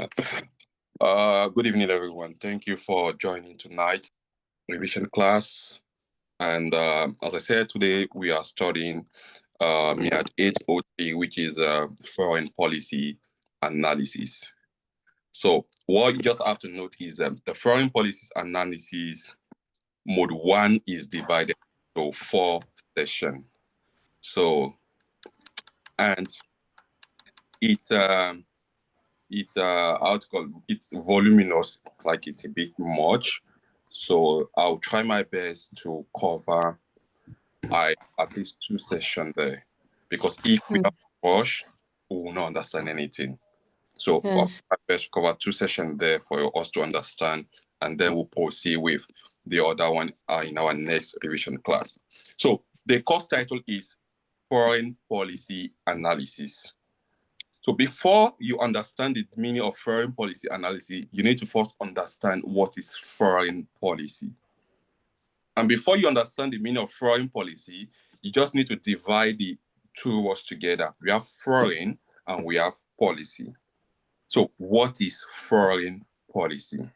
Good evening, everyone. Thank you for joining tonight's revision class. And as I said, today we are studying MIAD 803, which is foreign policy analysis. So what you just have to note is the foreign policies analysis mode 1 is divided into 4 sessions. So, and it's it's voluminous, like it's a bit much. So I'll try my best to cover at least 2 sessions there, because if we have to rush, we will not understand anything. So I'll try my best to cover 2 sessions there for us to understand, and then we'll proceed with the other one in our next revision class. So the course title is Foreign Policy Analysis. So before you understand the meaning of foreign policy analysis, you need to first understand what is foreign policy. And before you understand the meaning of foreign policy, you just need to divide the two words together. We have foreign and we have policy. So what is foreign policy?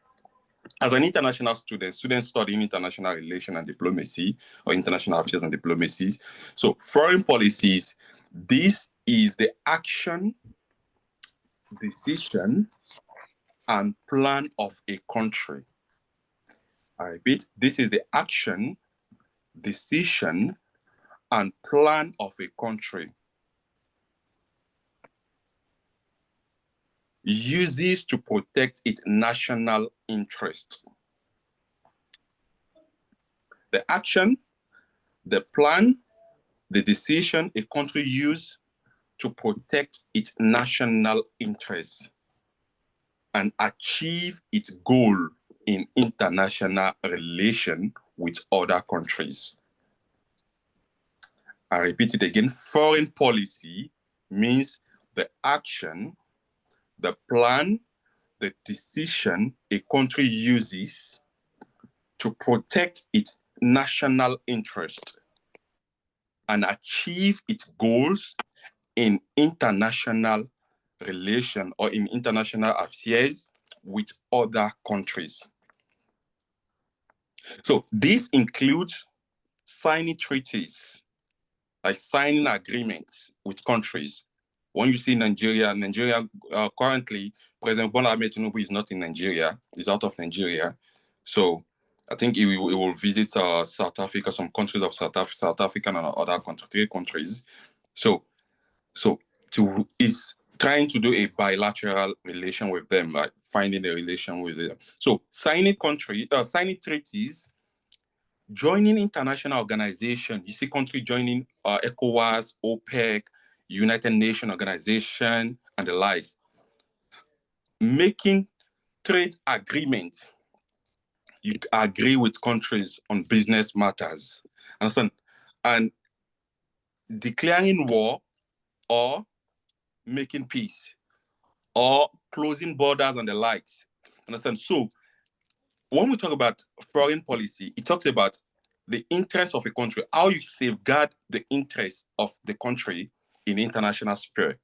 As an international student, students studying international relations and diplomacy, or international affairs and diplomacies. So foreign policies, this is the action, decision, and plan of a country. I repeat, this is the action, decision, and plan of a country. Uses to protect its national interest. The action, the plan, the decision a country uses to protect its national interests and achieve its goal in international relation with other countries. I repeat it again, foreign policy means the action, the plan, the decision a country uses to protect its national interest and achieve its goals in international relation or in international affairs with other countries. So this includes signing treaties, like signing agreements with countries. When you see Nigeria currently, President Bola Ahmed Tinubu is not in Nigeria, he's out of Nigeria. So I think he will visit South Africa, some countries of South Africa and other countries, 3 countries. So is trying to do a bilateral relation with them, like finding a relation with them. So signing treaties, joining international organizations. You see countries joining ECOWAS, OPEC, United Nations Organization, and the likes. Making trade agreements. You agree with countries on business matters. Understand? And declaring war or making peace or closing borders and the likes. Understand? So when we talk about foreign policy, it talks about the interest of a country, how you safeguard the interest of the country in international sphere.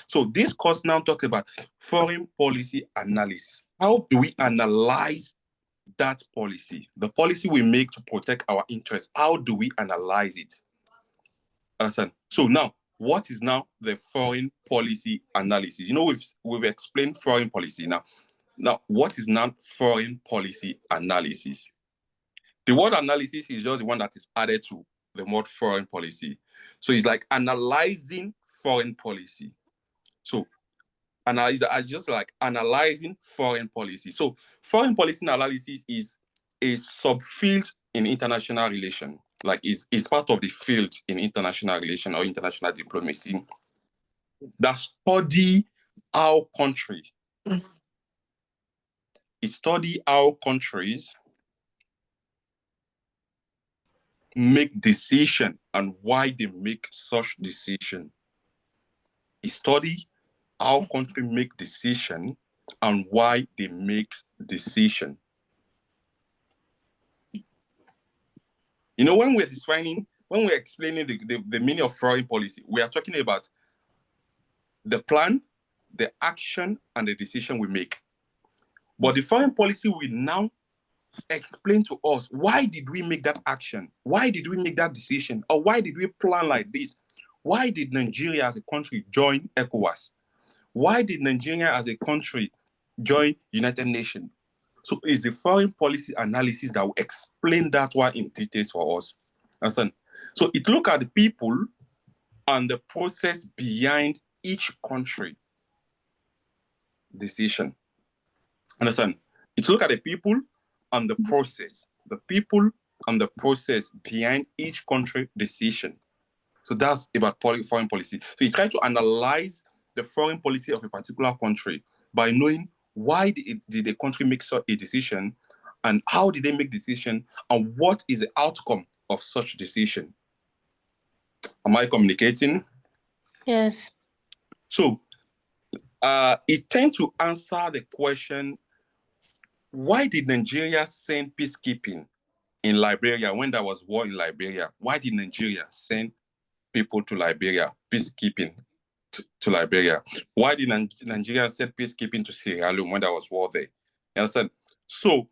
So this course now talks about foreign policy analysis. How do we analyze that policy? The policy we make to protect our interests, how do we analyze it? So now, what is now the foreign policy analysis? You know, we've explained foreign policy now. Now, what is now foreign policy analysis? The word analysis is just the one that is added to the word foreign policy. So it's like analyzing foreign policy. So just like analyzing foreign policy. So foreign policy analysis is a subfield in international relation, like is part of the field in international relation or international diplomacy that study how countries make decision and why they make such decision. It study how countries make decision and why they make decision. You know, when we're explaining the meaning of foreign policy, we are talking about the plan, the action and the decision we make. But the foreign policy will now explain to us, why did we make that action? Why did we make that decision? Or why did we plan like this? Why did Nigeria as a country join ECOWAS? Why did Nigeria as a country join United Nations? So it's the foreign policy analysis that will explain that one in details for us. Understand? So it look at the people and the process behind each country decision. Understand? It look at the people and the process. The people and the process behind each country decision. So that's about foreign policy. So you try to analyze the foreign policy of a particular country by knowing why did the country make such a decision, and how did they make decision, and what is the outcome of such decision. Am I communicating? Yes. So it tends to answer the question, why did Nigeria send peacekeeping in Liberia when there was war in Liberia? Why did Nigeria send people to Liberia, peacekeeping to Liberia? Why did Nigeria send peacekeeping to Sierra Leone when there was war there? You understand? So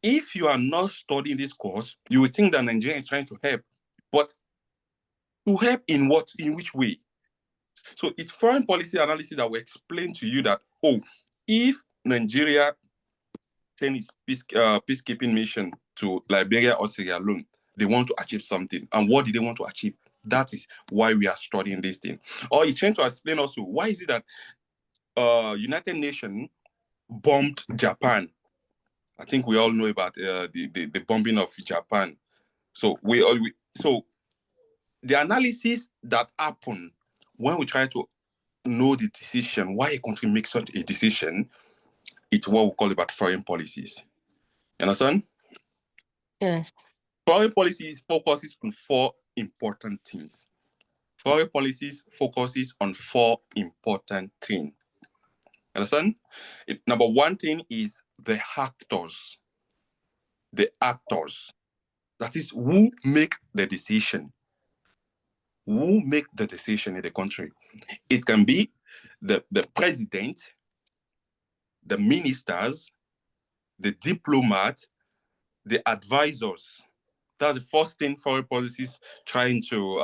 if you are not studying this course, you will think that Nigeria is trying to help. But to help in what? In which way? So it's foreign policy analysis that will explain to you that, if Nigeria send its peacekeeping mission to Liberia or Sierra Leone, they want to achieve something. And what do they want to achieve? That is why we are studying this thing. Or it's trying to explain also, why is it that United Nations bombed Japan? I think we all know about the bombing of Japan. So so the analysis that happen when we try to know the decision, why a country makes such a decision, it's what we call about foreign policies. You understand? Yes. Foreign policies focuses on 4 important things. Foreign policies focuses on 4 important things. Understand? Number 1 thing is the actors. The actors. That is who make the decision. Who make the decision in the country. It can be the president, the ministers, the diplomat, the advisors. That's the first thing foreign policies trying to,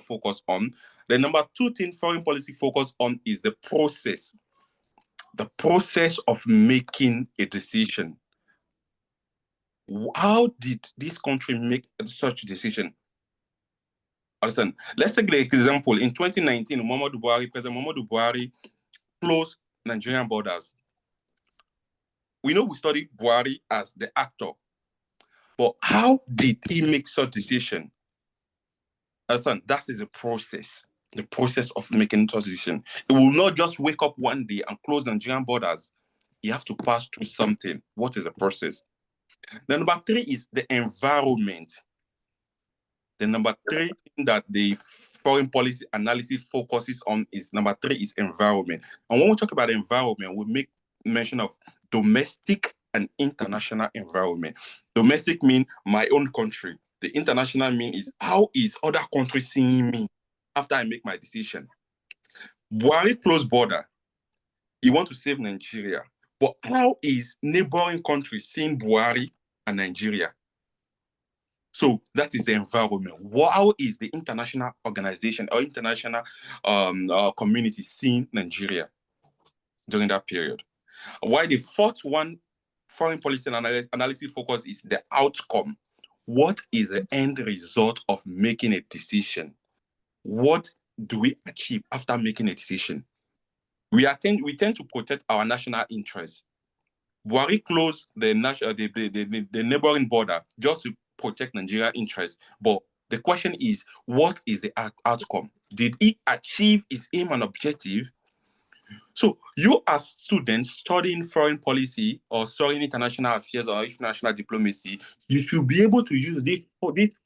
focus on. The number 2 thing foreign policy focus on is the process. The process of making a decision. How did this country make such a decision? Listen, let's take the example. In 2019, President Muhammadu Buhari closed Nigerian borders. We know we studied Buhari as the actor, but how did he make such decision? Listen, that is a process. The process of making such decision. It will not just wake up one day and close Nigerian borders. You have to pass through something. What is the process? The number 3 is the environment. The number 3 thing that the foreign policy analysis focuses on is number 3 is environment. And when we talk about environment, we make mention of domestic and international environment. Domestic means my own country. The international mean is how is other countries seeing me after I make my decision. Buhari close border. He want to save Nigeria. But how is neighboring countries seeing Buhari and Nigeria? So that is the environment. How is the international organization or international community seeing Nigeria during that period? Why the 4th one, foreign policy analysis focus is the outcome. What is the end result of making a decision? What do we achieve after making a decision? We tend to protect our national interests. Buhari closed the neighboring border just to protect Nigeria's interests. But the question is, what is the outcome? Did he achieve his aim and objective? So you as students studying foreign policy or studying international affairs or international diplomacy, you should be able to use this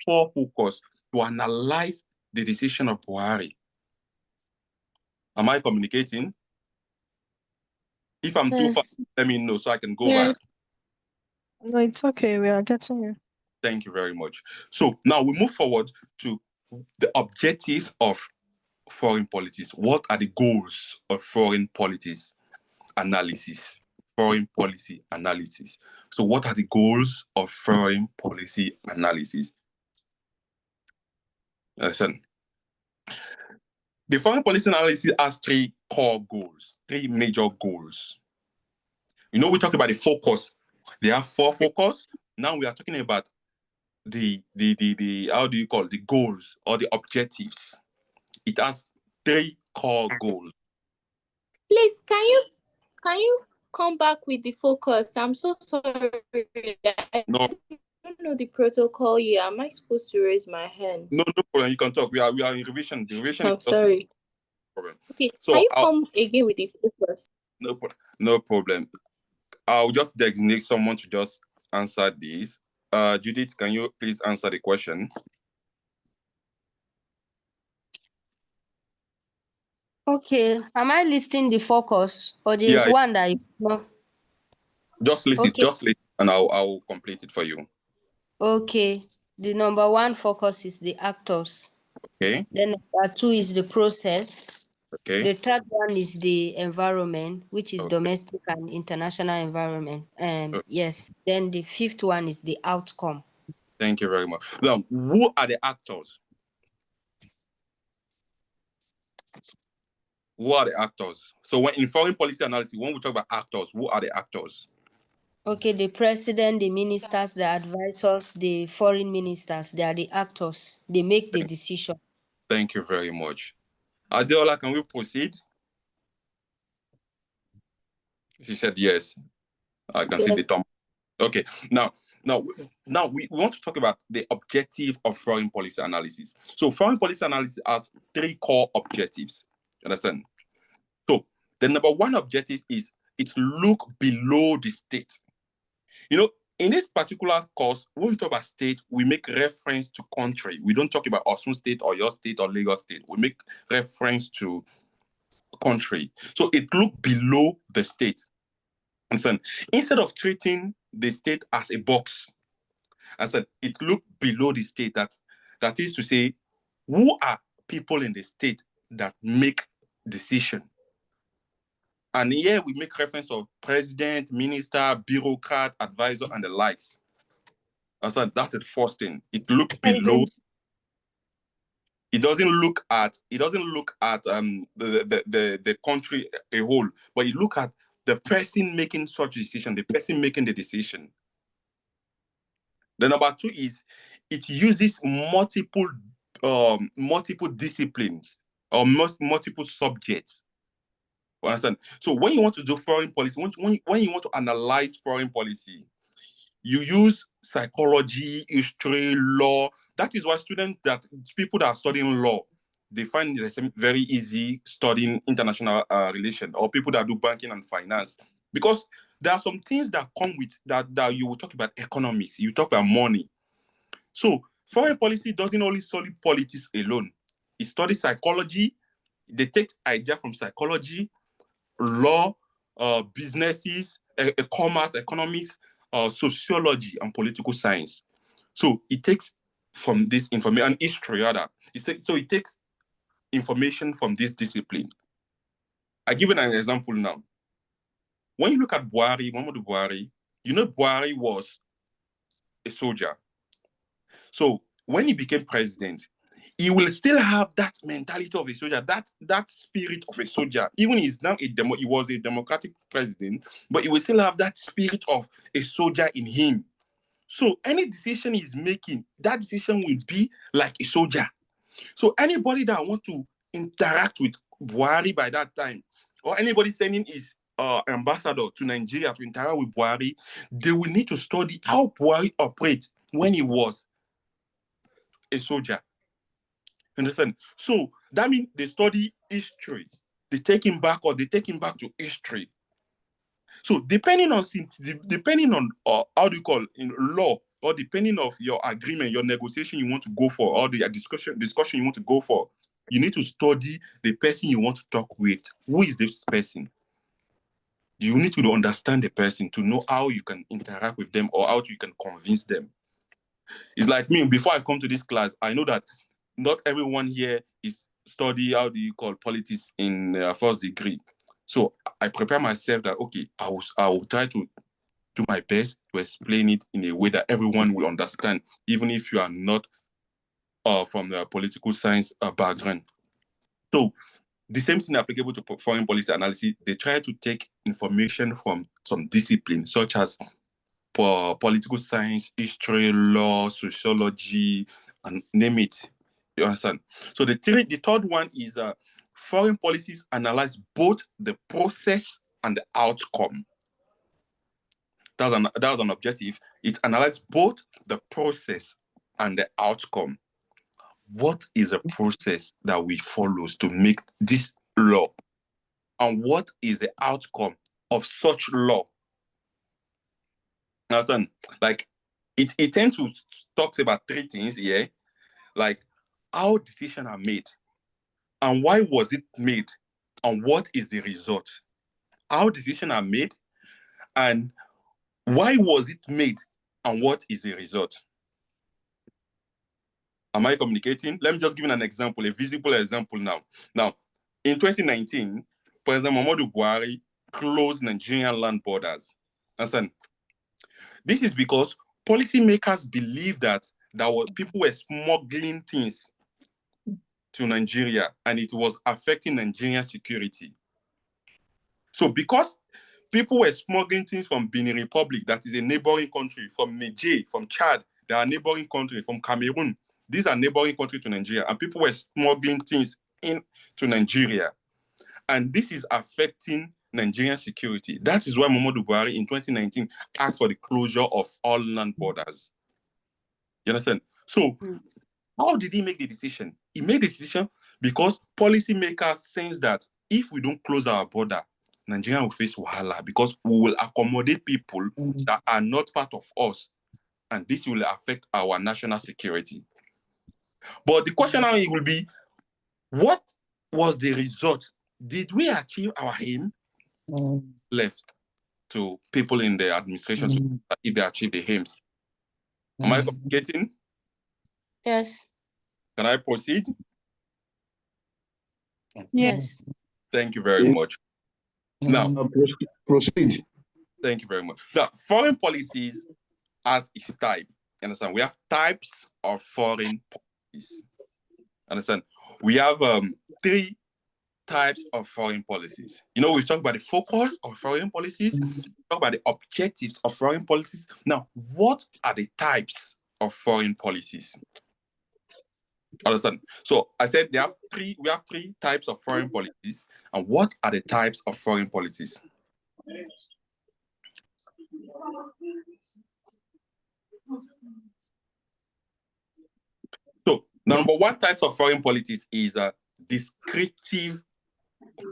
4 focus to analyze the decision of Buhari. Am I communicating? If I'm too far, let me know so I can go back. No, it's okay. We are getting you. Thank you very much. So now we move forward to the objective of foreign policies. What are the goals of foreign policies analysis? Foreign policy analysis. So what are the goals of foreign policy analysis? Listen, the foreign policy analysis has three core goals, three major goals. We talk about the focus. They have four focus. Now we are talking about the how do you call it? The goals or the objectives. It has three core goals. Please, can you come back with the focus? I'm so sorry. No. I don't know the protocol here. Am I supposed to raise my hand? No problem. You can talk. We are in revision. The revision I'm sorry. Problem. Okay. So can you come again with the focus? No problem. I'll just designate someone to just answer this. Judith, can you please answer the question? Okay. Am I listing the focus or there's one that you know? Just list it. Just list it, and I'll complete it for you. Okay. The number one focus is the actors. Okay. Then number two is the process. Okay. The third one is the environment, which is domestic and international environment. Yes. Then the fifth one is the outcome. Thank you very much. Now, who are the actors? Who are the actors? So when in foreign policy analysis, when we talk about actors, who are the actors? Okay, the president, the ministers, the advisors, the foreign ministers, they are the actors. They make the decision. Thank you very much. Adeola, can we proceed? She said yes. I can see the thumb. Okay, now we want to talk about the objective of foreign policy analysis. So foreign policy analysis has three core objectives. You understand? So the number one objective is it look below the state. In this particular course, when we talk about state, we make reference to country. We don't talk about Osun State or your state or Lagos State. We make reference to country. So it look below the state. Understand? Instead of treating the state as a box, I said it looked below the state. That is to say, who are people in the state that make decision? And here we make reference of president, minister, bureaucrat, advisor, and the likes. I said that's the first thing. It looks below. It doesn't look at the country a whole, but you look at the person making such decision, the person making the decision. The number two is it uses multiple disciplines or multiple subjects. You understand? So when you want to do foreign policy, when you want to analyze foreign policy, you use psychology, history, law. That is why people that are studying law, they find it very easy studying international relations, or people that do banking and finance, because there are some things that come with that you will talk about economics, you talk about money. So foreign policy doesn't only study politics alone. It studies psychology. They take idea from psychology, law, businesses, commerce, economics, sociology, and political science. So it takes from this information, and history rather. So it takes information from this discipline. I give you an example now. When you look at Buhari, Muhammadu Buhari, Buhari was a soldier. So when he became president, he will still have that mentality of a soldier, that spirit of a soldier. Even he was a democratic president, but he will still have that spirit of a soldier in him. So any decision he's making, that decision will be like a soldier. So anybody that wants to interact with Buhari by that time, or anybody sending his ambassador to Nigeria to interact with Buhari, they will need to study how Buhari operates when he was a soldier. Understand? So that means they study history. They take him back to history. So depending on how do you call in law, or depending on your agreement, your negotiation you want to go for, or the discussion you want to go for, you need to study the person you want to talk with. Who is this person? You need to understand the person to know how you can interact with them or how you can convince them. It's like me, before I come to this class, I know that not everyone here is study, how do you call, politics in first degree. So I prepare myself that, okay, I will try to do my best to explain it in a way that everyone will understand, even if you are not from the political science background. So the same thing applicable to foreign policy analysis. They try to take information from some disciplines, such as political science, history, law, sociology, and name it. You understand? So the third one is foreign policies analyze both the process and the outcome. That was an objective. It analyzes both the process and the outcome. What is the process that we follow to make this law? And what is the outcome of such law? Understand? Like, it tends to talk about three things here, like how decisions are made, and why was it made, and what is the result. How decisions are made, and why was it made, and what is the result. Am I communicating? Let me just give you an example, a visible example now. Now, in 2019, President Muhammadu Buhari closed Nigerian land borders. Understand? This is because policymakers believe that people were smuggling things to Nigeria, and it was affecting Nigerian security. So because people were smuggling things from Benin Republic, that is a neighboring country, from Niger, from Chad, they are neighboring country, from Cameroon, these are neighboring countries to Nigeria, and people were smuggling things into Nigeria. And this is affecting Nigerian security. That is why Muhammadu Buhari in 2019 asked for the closure of all land borders. You understand? So how did he make the decision? He made the decision because policymakers sense that if we don't close our border, Nigeria will face wahala because we will accommodate people that are not part of us, and this will affect our national security. But the question now will be, what was the result? Did we achieve our aim? Left to people in the administration if they achieve the aims. Am I communicating? Yes. Can I proceed? Yes. Thank you very much. Now, proceed. Thank you very much. Now, foreign policies as its type. Understand? We have types of foreign policies. Understand? We have three types of foreign policies. You know, we've talked about the focus of foreign policies, talk about the objectives of foreign policies. Now, what are the types of foreign policies? Understand? So I said we have three types of foreign policies. And what are the types of foreign policies? So number one types of foreign policies is descriptive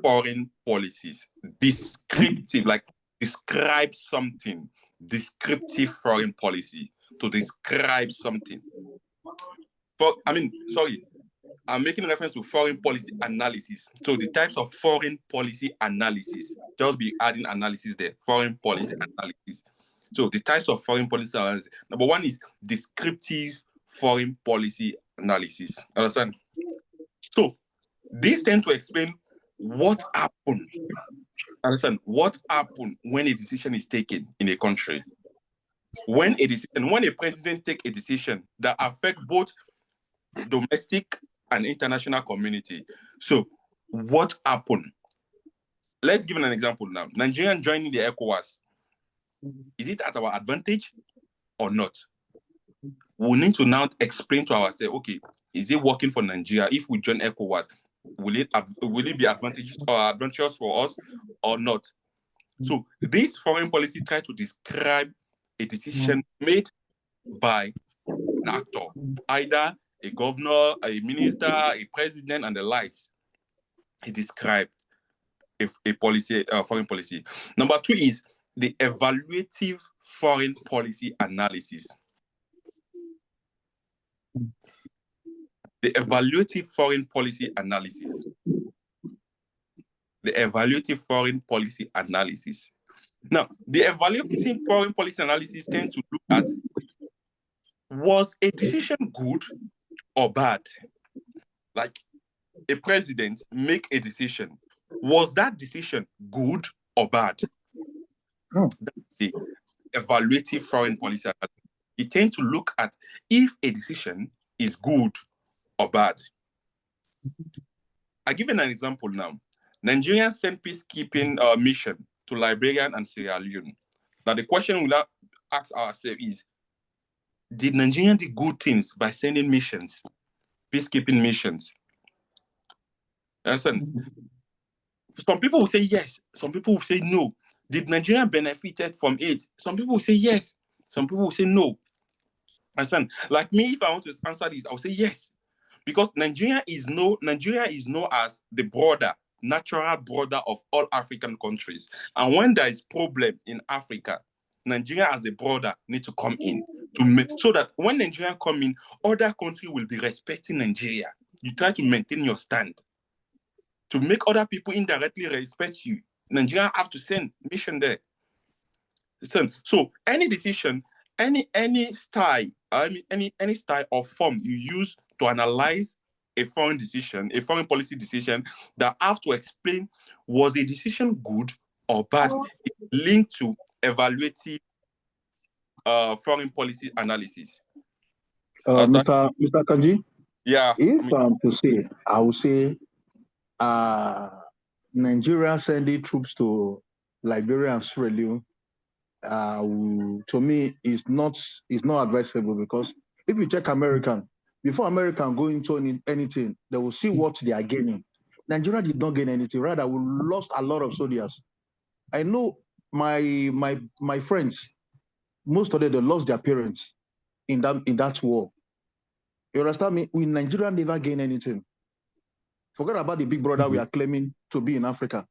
foreign policies. Descriptive, like describe something. Descriptive foreign policy, to describe something. I'm making reference to foreign policy analysis. So the types of foreign policy analysis, just be adding analysis there, foreign policy analysis. So the types of foreign policy analysis. Number one is descriptive foreign policy analysis. Understand? So these tend to explain what happened. Understand? What happened when a decision is taken in a country. When a president takes a decision that affects both domestic and international community. So what happened? Let's give an example now. Nigerian joining the ECOWAS. Is it at our advantage or not? We need to now explain to ourselves, okay, is it working for Nigeria? If we join ECOWAS, will it be advantageous for us or not? So this foreign policy tries to describe a decision made by an actor, either a governor, a minister, a president, and the likes. He described a policy, foreign policy. Number two is the evaluative foreign policy analysis. The evaluative foreign policy analysis. The evaluative foreign policy analysis. Now, the evaluative foreign policy analysis tends to look at, was a decision good or bad? Like, a president make a decision, was that decision good or bad? That's the evaluative foreign policy. It tends to look at if a decision is good or bad. I give an example now. Nigerians sent peacekeeping mission to Liberia and Sierra Leone. Now the question we now ask ourselves is, did Nigeria do good things by sending missions, peacekeeping missions? Understand? Some people will say yes, some people will say no. Did Nigeria benefited from it? Some people will say yes, some people will say no. Understand? Like me, if I want to answer this, I'll say yes. Because Nigeria is known as the border, natural border of all African countries. And when there is problem in Africa, Nigeria as a border need to come in to make so that when Nigeria come in, other countries will be respecting Nigeria. You try to maintain your stand. To make other people indirectly respect you, Nigeria have to send mission there. So any decision, any style, any style or form you use to analyze a foreign decision, a foreign policy decision, that have to explain, was a decision good or bad, linked to evaluative foreign policy analysis. Mr. Akanji? Yeah. If I'm to say, I would say Nigeria sending troops to Liberia and Sierra Leone, to me, is not advisable, because if you check American, before American go into anything, they will see what they are gaining. Nigeria did not gain anything. Rather, we lost a lot of soldiers. I know my friends, most of them, they lost their parents in that war. You understand me? We Nigeria never gain anything. Forget about the big brother we are claiming to be in Africa.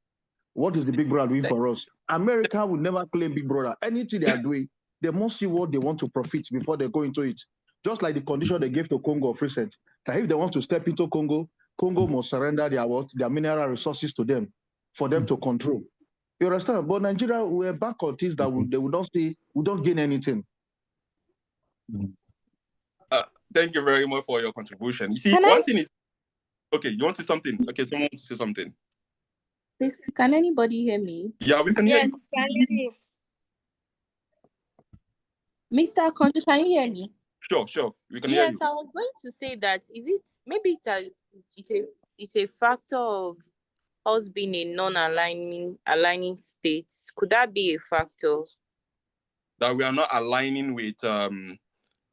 What is the big brother doing for us? America will never claim big brother. Anything they are doing, they must see what they want to profit before they go into it. Just like the condition they gave to Congo of recent. That if they want to step into Congo, Congo must surrender their mineral resources to them for them to control. You understand? But Nigeria, we're back on things that they would not say, we don't gain anything. Thank you very much for your contribution. You see, one thing is, okay, you want to say something? Okay, someone wants to say something. Please, can anybody hear me? Yeah, we can hear you. Can hear you. Mr. Akanji, can you hear me? Sure, we can hear you. Yes, I was going to say that it's a factor of us being a aligning state. Could that be a factor? That we are not aligning with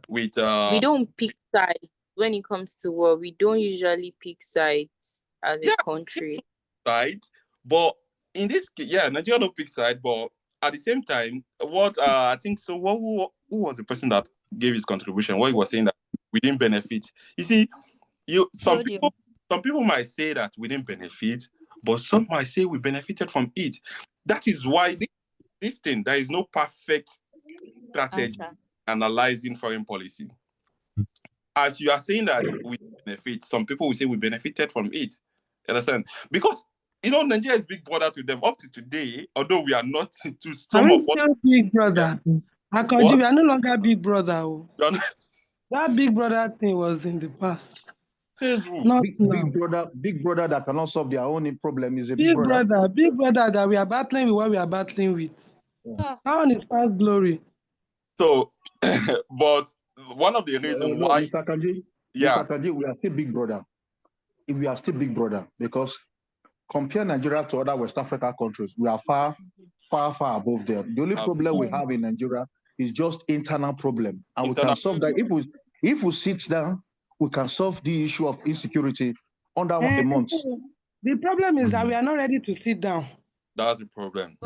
we don't pick sides when it comes to war. We don't usually pick sides as a country. Side, but in this, Nigeria don't pick side, but at the same time, what I think so. Who was the person that gave his contribution? What he was saying that we didn't benefit. You see, some people might say that we didn't benefit, but some might say we benefited from it. That is why this thing, there is no perfect strategy analyzing foreign policy. As you are saying that we benefit, some people will say we benefited from it. You understand? Because Nigeria is big brother to them up to today, although we are not to some of us. Big brother. Akanji, we are no longer big brother. That big brother thing was in the past. Says who? Big brother that cannot solve their own problem is a big brother. Big brother that we are battling with what we are battling with. That one is past glory. So, but one of the reasons why, Mr. Akanji, we are still big brother. We are still big brother because compare Nigeria to other West Africa countries, we are far above them. The only problem we have in Nigeria is just internal problem, and we can solve that if we sit down. We can solve the issue of insecurity under a month. The problem is that we are not ready to sit down. That's the problem.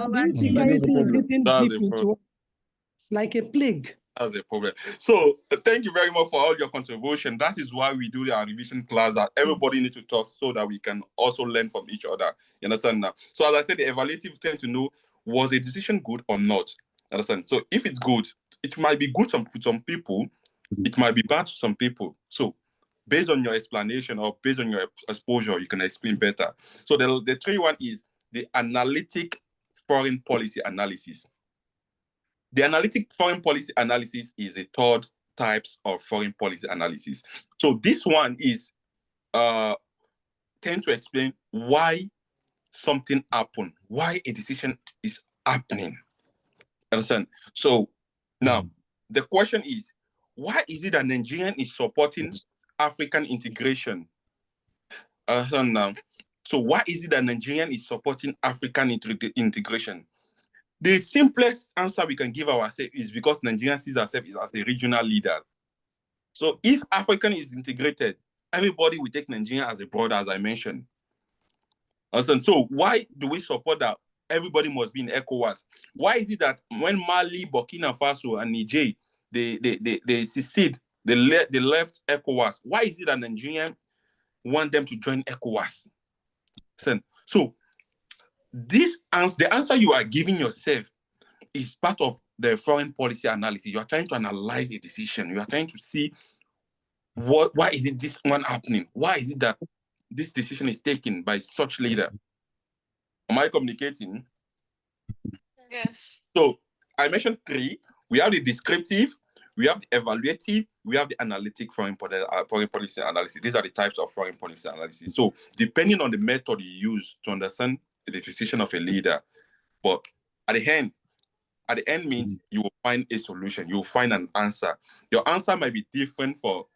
Like a plague. That's a problem. So thank you very much for all your contribution. That is why we do our revision class, that everybody needs to talk so that we can also learn from each other. You understand now? So as I said, the evaluative tend to know, was a decision good or not? You understand? So if it's good, it might be good to some people, it might be bad to some people. So based on your explanation or based on your exposure, you can explain better. So the 3-1 is the analytic foreign policy analysis. The analytic foreign policy analysis is a third types of foreign policy analysis. So this one is tend to explain why something happened, why a decision is happening. Understand? So now the question is, why is it that Nigerian is supporting African integration? Now, so why is it that Nigerian is supporting African integration? The simplest answer we can give ourselves is because Nigeria sees ourselves as a regional leader. So if African is integrated, everybody will take Nigeria as a brother, as I mentioned. So why do we support that everybody must be in ECOWAS? Why is it that when Mali, Burkina Faso, and Niger they secede, they left ECOWAS? Why is it that Nigerians want them to join ECOWAS? So the answer you are giving yourself is part of the foreign policy analysis. You are trying to analyze a decision. You are trying to see why is it this one happening? Why is it that this decision is taken by such leader? Am I communicating? Yes. So I mentioned three. We have the descriptive, we have the evaluative, we have the analytic foreign policy analysis. These are the types of foreign policy analysis. So depending on the method you use to understand the decision of a leader, but at the end means you will find a solution. You will find an answer. Your answer might be different to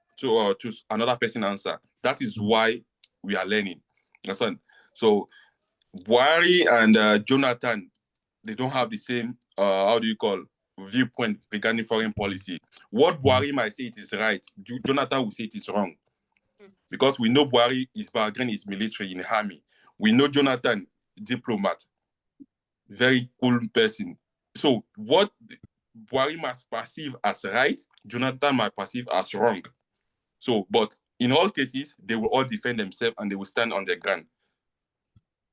another person's answer. That is why we are learning. Understand? So Buhari and Jonathan, they don't have the same viewpoint regarding foreign policy. What Buhari might say it is right, Jonathan will say it is wrong. Because we know Buhari is background is military in the army. We know Jonathan, diplomat, very cool person. So what Buhari must perceive as right, Jonathan might perceive as wrong. So, but in all cases, they will all defend themselves and they will stand on their ground.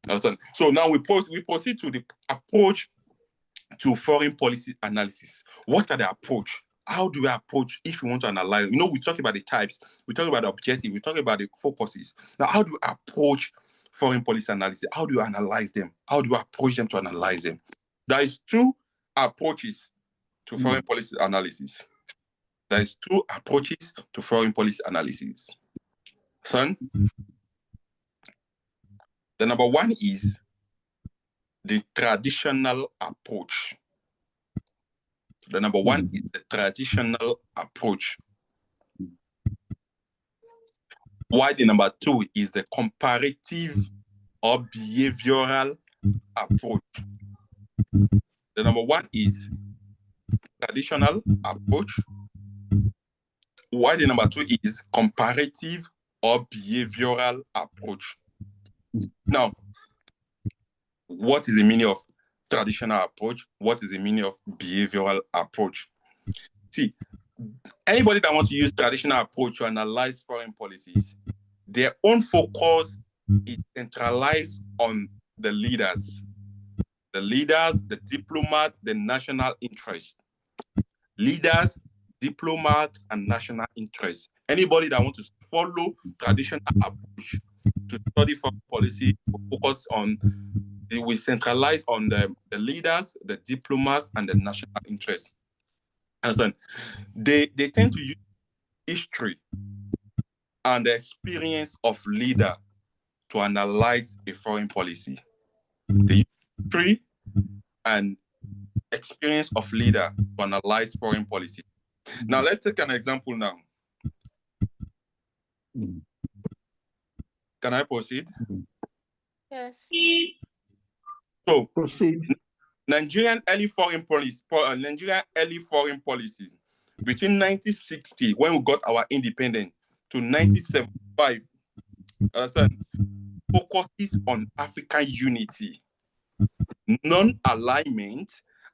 Understand? So now we proceed to the approach to foreign policy analysis. What are the approach? How do we approach if we want to analyze? We talk about the types, we talk about the objective, we talk about the focuses. Now, how do we approach foreign policy analysis? How do you analyze them? How do you approach them to analyze them? There is two approaches to foreign policy analysis. There is two approaches to foreign policy analysis. Son, the number one is the traditional approach. The number one is the traditional approach. While the number two is the comparative or behavioral approach. The number one is traditional approach, while the number two is comparative or behavioral approach. Now, what is the meaning of traditional approach? What is the meaning of behavioral approach? See, anybody that wants to use traditional approach to analyze foreign policies, their own focus is centralized on the leaders. The leaders, the diplomat, the national interest. Leaders, diplomat, and national interest. Anybody that wants to follow traditional approach to study foreign policy will focus on, they will centralize on the leaders, the diplomats, and the national interest. And they tend to use history and the experience of leader to analyze a foreign policy. They use history and experience of leader to analyze foreign policy. Now, let's take an example now. Can I proceed? Yes. So, proceed. Nigerian early foreign policies between 1960, when we got our independence, to 1975, focuses on African unity, non-alignment,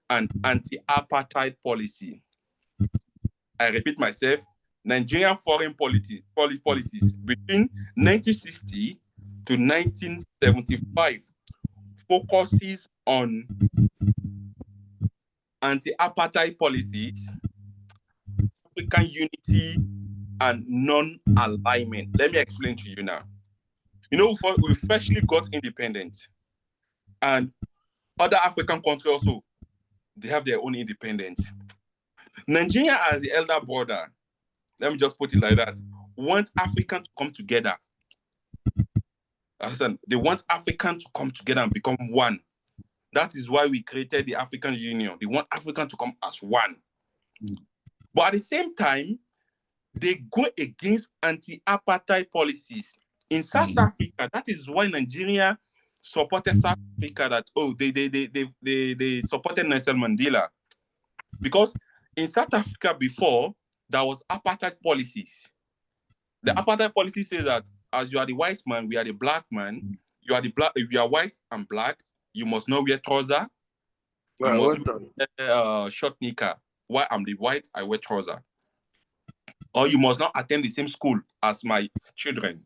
and anti-apartheid policy. I repeat myself, Nigerian foreign policies between 1960 to 1975 focuses on anti-apartheid policies, African unity, and non-alignment. Let me explain to you now. We freshly got independent, and other African countries also, they have their own independence. Nigeria, as the elder brother, let me just put it like that, want Africans to come together Understand? They want Africans to come together and become one. That is why we created the African Union. They want Africans to come as one. But at the same time, they go against anti-apartheid policies. In South Africa, that is why Nigeria supported South Africa, that they supported Nelson Mandela. Because in South Africa before, there was apartheid policies. The apartheid policy says that as you are the white man, we are the black man. You are the black. If you are white and black, you must not wear trouser. You must wear short knicker. Why I'm the white, I wear trouser. Or you must not attend the same school as my children.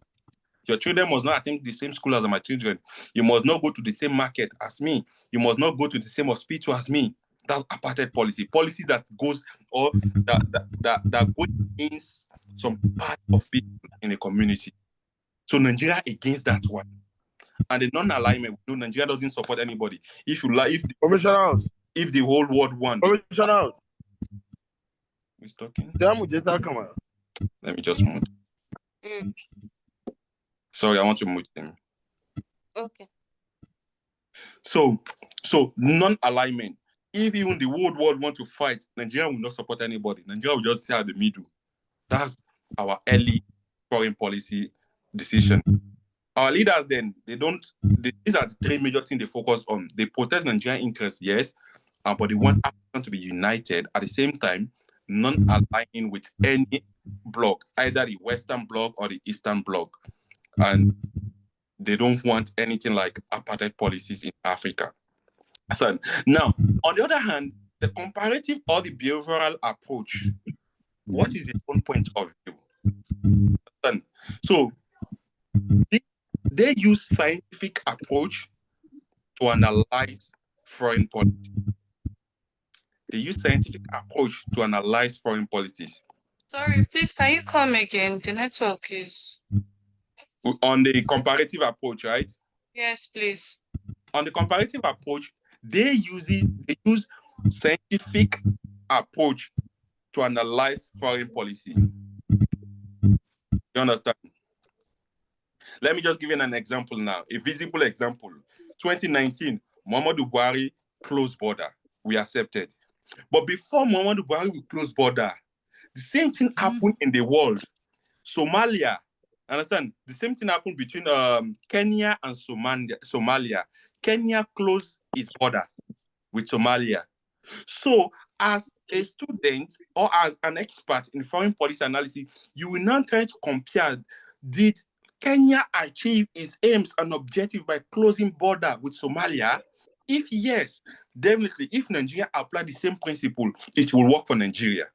Your children must not attend the same school as my children. You must not go to the same market as me. You must not go to the same hospital as me. That's apartheid policy. Policy that goes or that goes against some part of people in a community. So Nigeria against that one. And the non-alignment, no, Nigeria doesn't support anybody. If you like, if the whole world wants. Who's talking? Let me just mute. Sorry, I want to mute him. Okay. So non-alignment. If even the whole world want to fight, Nigeria will not support anybody. Nigeria will just stay at the middle. That's our early foreign policy decision. Our leaders then, these are the three major things they focus on. They protect Nigerian interests, yes, but they want Africa to be united. At the same time, non-aligning with any bloc, either the Western bloc or the Eastern bloc. And they don't want anything like apartheid policies in Africa. So now, on the other hand, the comparative or the behavioral approach, what is your own point of view? So they use scientific approach to analyze foreign policy. They use scientific approach to analyze foreign policies. Sorry, please, can you come again? The network is... On the comparative approach, right? Yes, please. On the comparative approach, they use scientific approach to analyze foreign policy. You understand? Let me just give you an example now, a visible example. 2019, Muhammadu Buhari closed border. We accepted. But before Muhammadu Buhari will close border, the same thing happened in the world. Somalia, understand? The same thing happened between Kenya and Somalia. Kenya closed its border with Somalia. So as a student or as an expert in foreign policy analysis, you will now try to compare, did Kenya achieve its aims and objectives by closing border with Somalia? If yes, definitely, if Nigeria apply the same principle, it will work for Nigeria.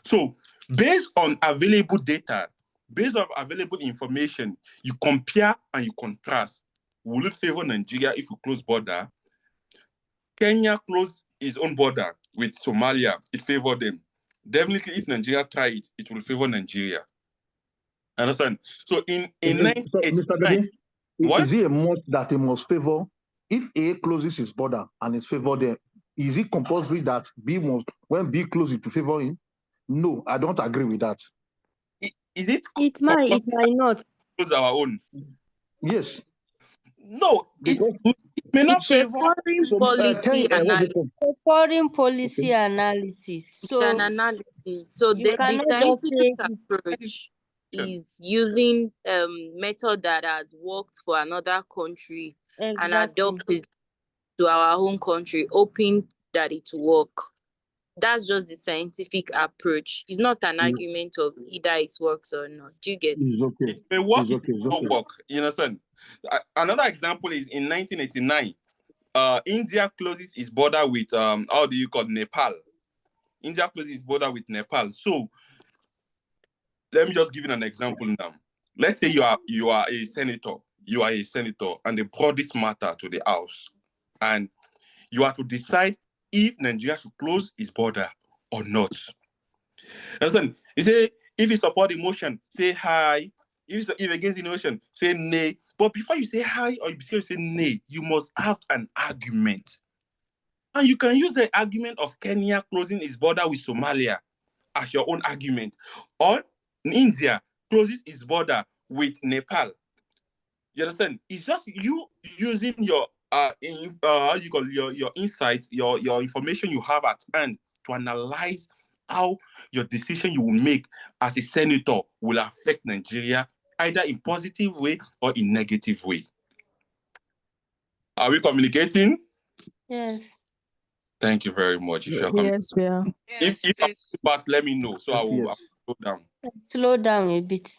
So based on available data, based on available information, you compare and you contrast. Will it favor Nigeria if you close border? Kenya closed its own border with Somalia. It favored them. Definitely, if Nigeria try it, it will favor Nigeria. Understand? So in 1989, what? Is it a must that it must favor? If A closes his border and it's favored them, is it compulsory that B must, when B closes to favor him? No, I don't agree with that. Is it? It might not. Close our own. Yes. No, it may not favor. Foreign policy analysis. Foreign policy analysis. So it's an analysis. So the scientific approach is using method that has worked for another country and adopt it to our own country, hoping that it will work. That's just the scientific approach. It's not an argument of either it works or not. Do you get it? It's okay. It may work, it may not work. You understand? Another example is in 1989, India closes its border with how do you call Nepal? India closes its border with Nepal. So let me just give you an example now. Let's say you are a senator. You are a senator, and they brought this matter to the House, and you are to decide if Nigeria should close its border or not. Listen, you say if you support the motion, say hi. If against the motion, say nay. But before you say hi or you say nay, you must have an argument. And you can use the argument of Kenya closing its border with Somalia as your own argument. Or India closes its border with Nepal. You understand? It's just you using your how you call your insights, your information you have at hand to analyze how your decision you will make as a senator will affect Nigeria either in positive way or in negative way. Are we communicating? Yes. Thank you very much. Yes, we are. If I pass, let me know. So I will slow down. Slow down a bit.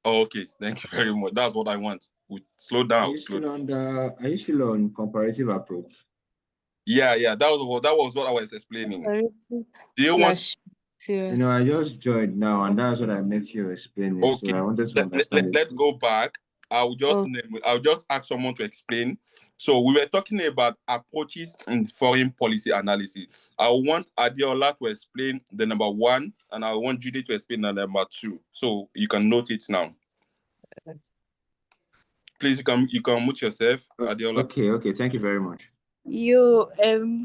Oh, okay, thank you very much. That's what I want. We slow down. Are you still on comparative approach? Yeah. That was what I was explaining. Do you want? I just joined now, and that's what I met you explaining. Okay. So I wanted to understand. Let's go back. I'll just ask someone to explain. So we were talking about approaches in foreign policy analysis. I want Adeola to explain the number 1, and I want Judy to explain the number 2. So you can note it now. Please, you can mute yourself, Adeola. Okay. Thank you very much.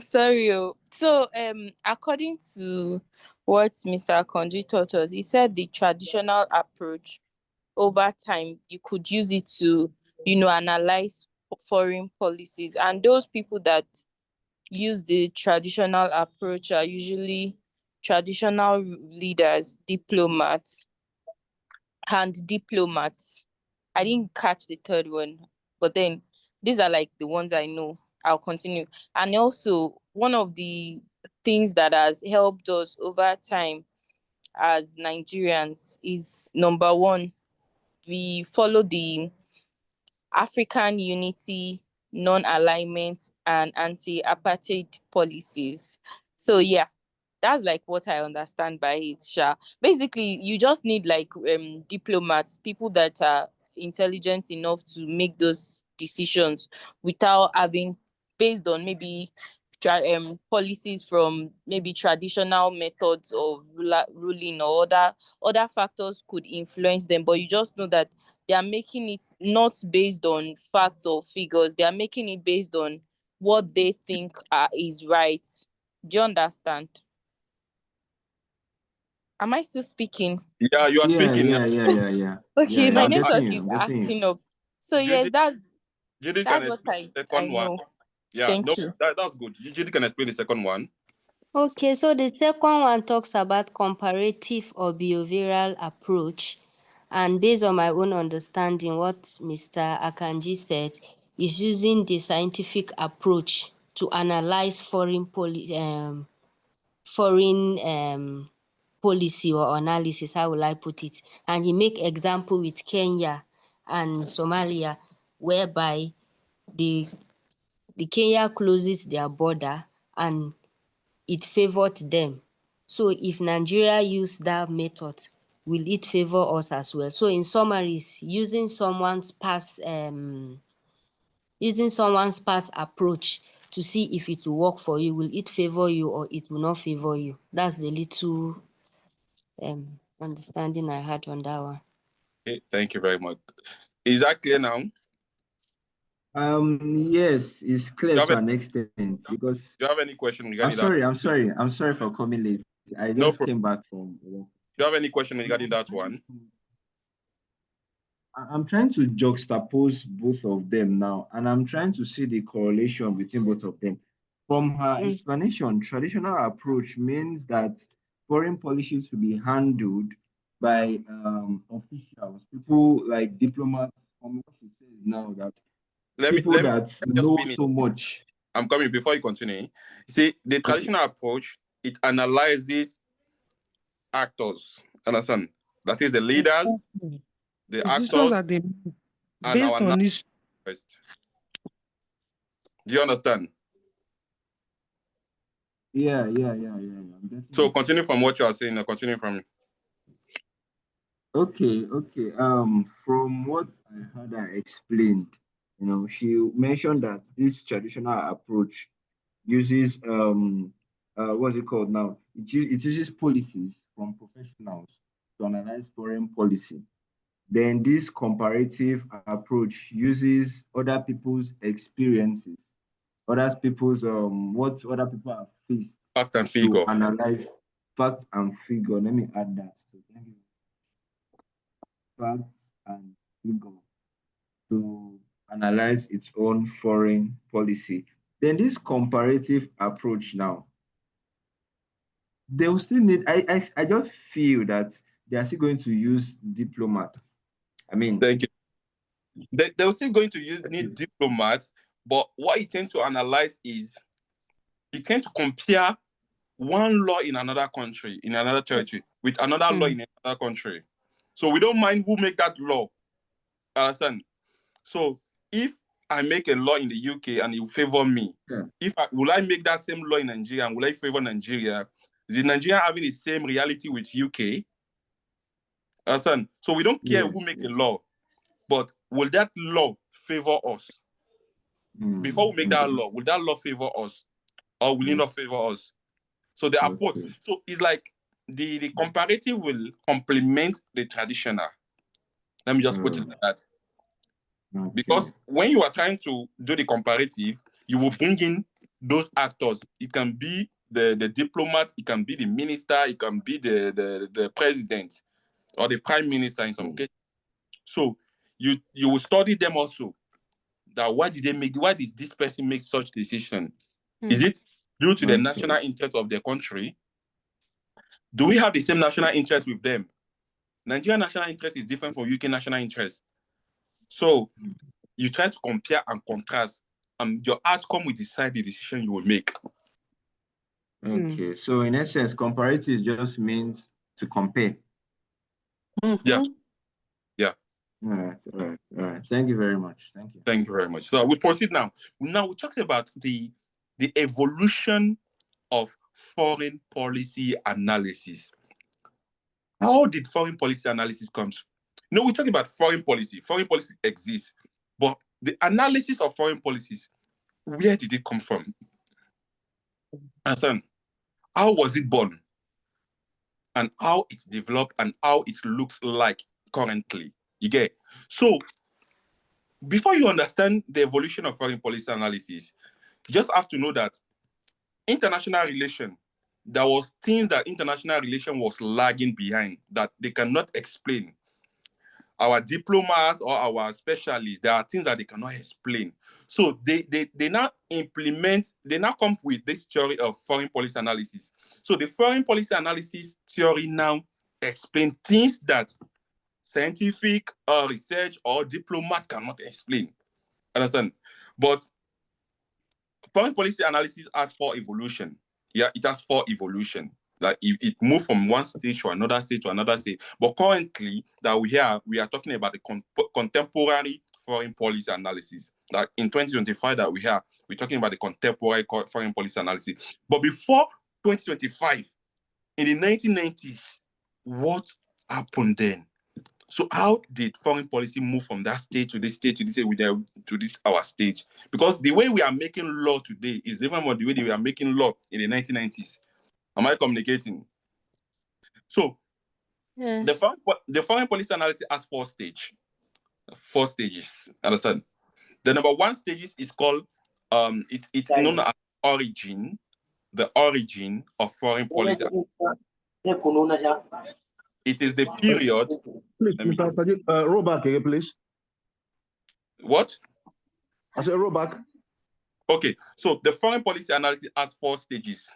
Sorry. So, according to what Mr. Akanji taught us, he said the traditional approach over time, you could use it to, analyze foreign policies. And those people that use the traditional approach are usually traditional leaders, diplomats. I didn't catch the third one, but then these are like the ones I know. I'll continue. And also, one of the things that has helped us over time as Nigerians is, number 1, we follow the African unity, non-alignment, and anti-apartheid policies. So yeah, that's like what I understand by it, Sha. Basically, you just need like diplomats, people that are intelligent enough to make those decisions without having, based on maybe policies from maybe traditional methods of ruling, or other factors could influence them. But you just know that they are making it not based on facts or figures. They are making it based on what they think is right. Do you understand? Am I still speaking? Yeah, you are speaking. Yeah. Okay, my network is acting up. So Judy, yes, that's what I know. Yeah, Thank you. That's good. Judy can explain the second one. Okay, so the second one talks about comparative or behavioral approach. And based on my own understanding, what Mr. Akanji said is using the scientific approach to analyze foreign policy or analysis, how will I put it? And he make example with Kenya and Somalia, whereby the Kenya closes their border and it favored them. So if Nigeria use that method, will it favor us as well? So in summary, using someone's past approach to see if it will work for you. Will it favor you or it will not favor you? That's the little understanding I had on that one. Okay, thank you very much. Is that clear now? Yes, it's clear to an extent, because do you have any question regarding that? I'm sorry for coming late. I just came back from work. Do you have any question regarding that one? I'm trying to juxtapose both of them now, and I'm trying to see the correlation between both of them. From her explanation, traditional approach means that foreign policy should be handled by officials, people like diplomats. From what she says now, that people that know so much. I'm coming before you continue. See, the traditional approach, it analyzes actors. Understand? That is the leaders, the actors, and our first. Do you understand? Yeah. So continue from what you are saying. Continue from. Okay. From what I heard her explained, she mentioned that this traditional approach uses what's it called now? It uses policies from professionals to analyze foreign policy. Then this comparative approach uses other people's experiences, what other people have faced, fact and figure, to analyze fact and figure. Let me add that. So facts and figure. to analyze its own foreign policy. Then this comparative approach now, they will still need, I just feel that they are still going to use diplomats. I mean, thank you. They're still going to need diplomats, but what you tend to analyze is you tend to compare one law in another country, in another territory, with another law in another country. So we don't mind who make that law. Understand? So if I make a law in the UK and it favor me, will I make that same law in Nigeria and will I favor Nigeria? Is Nigeria having the same reality with UK? Understand? So we don't care who make a law, but will that law favor us? Before we make that law, will that law favor us or will it not favor us? So the approach, so it's like the comparative will complement the traditional. Let me just put it like that. Because when you are trying to do the comparative, you will bring in those actors. It can be the diplomat, it can be the minister, it can be the president or the prime minister in some cases. So you will study them also. That why did this person make such decision? Is it due to the national interest of their country? Do we have the same national interest with them? Nigerian national interest is different from UK national interest. So you try to compare and contrast, and your outcome will decide the decision you will make. Okay, so in essence, comparative just means to compare. Yeah. Yeah. All right. Thank you very much. Thank you very much. So we proceed now. Now we talked about the evolution of foreign policy analysis. How did foreign policy analysis come? No, we talk about foreign policy. Foreign policy exists, but the analysis of foreign policies, where did it come from? And how was it born? And how it developed and how it looks like currently. You get? So before you understand the evolution of foreign policy analysis, you just have to know that international relation, there was things that international relation was lagging behind that they cannot explain. Our diplomats or our specialists, there are things that they cannot explain. So they now come with this theory of foreign policy analysis. So the foreign policy analysis theory now explains things that scientific research or diplomat cannot explain. Understand? But foreign policy analysis has four evolution. Yeah, it has four evolution. Like it moved from one stage to another stage to another stage. But currently, that we are talking about the contemporary foreign policy analysis. Like in 2025, that we're talking about the contemporary foreign policy analysis. But before 2025, in the 1990s, what happened then? So how did foreign policy move from that stage to this stage to this our stage? Because the way we are making law today is different from the way we are making law in the 1990s. Am I communicating? So yes. The foreign policy analysis has four stages. Understand? The number one stage is called it's known as origin. The origin of foreign policy. It is the period. Please, Mr. Akanji, roll back again, please. What? I said roll back. Okay, so the foreign policy analysis has four stages.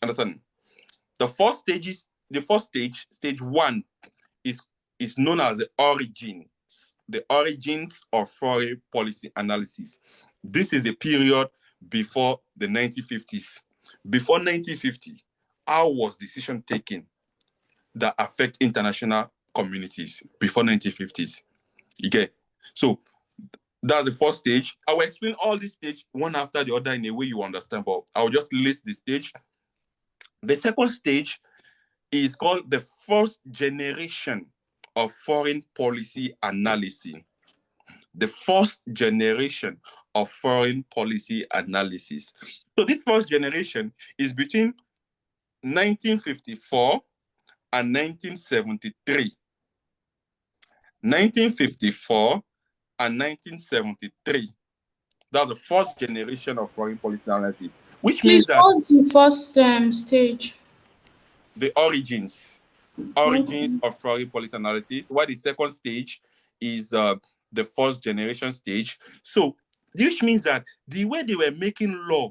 Understand? The first stage, stage one, is known as the origins of foreign policy analysis. This is the period before the 1950s. Before 1950, how was decision taken that affect international communities before 1950s? You get? So that's the first stage. I will explain all these stages one after the other in a way you understand, but I'll just list the stage. The second stage is called the first generation of foreign policy analysis. The first generation of foreign policy analysis. So this first generation is between 1954 and 1973. 1954 and 1973. That's the first generation of foreign policy analysis. Which means that what's the first stage? The origins of foreign policy analysis. While the second stage is the first generation stage. So, which means that the way they were making law,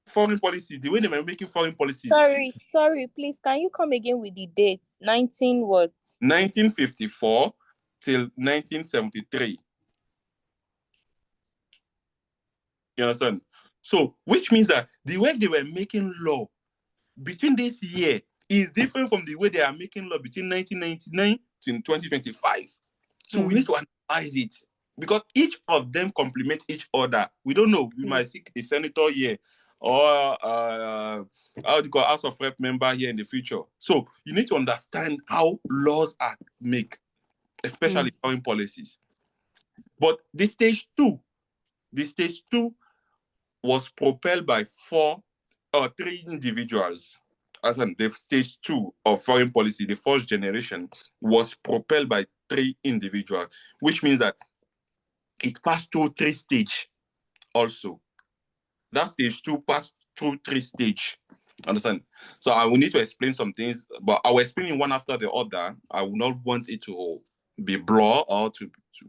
foreign policy, the way they were making foreign policies. Sorry, please, can you come again with the dates? 1954 till 1973. You understand? So, which means that the way they were making law between this year is different from the way they are making law between 1999 to 2025. So we need to analyze it because each of them complement each other. We don't know. We might see a senator here or how do you call House of Rep member here in the future. So you need to understand how laws are made, especially foreign policies. But the stage two was propelled by three individuals. As in the stage two of foreign policy, the first generation, was propelled by three individuals, which means that it passed through three stages also. That stage two passed through three stages. Understand? So I will need to explain some things, but I will explain one after the other. I will not want it to be blur or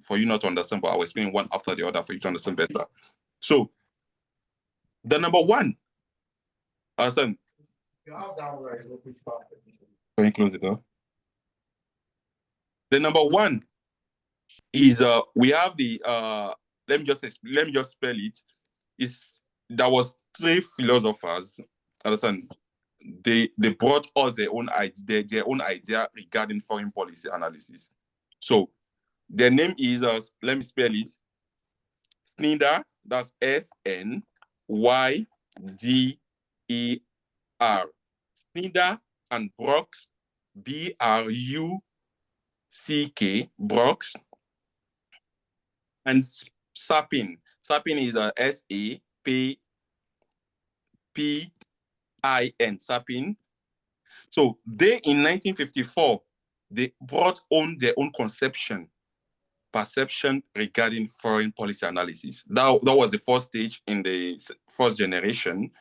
for you not to understand, but I will explain one after the other for you to understand better. So the number one, understand? Can you close the door? The number one is we have the let me just spell it. There was three philosophers. Understand? They brought us their own idea regarding foreign policy analysis. So their name is let me spell it. Snyder, that's SNYDER. Snyder and Brooks, BRUCK, Brooks, and Sapin. Sapin is a SAPPIN, Sapin. So they in 1954 they brought on their own perception regarding foreign policy analysis. That was the first stage in the first generation.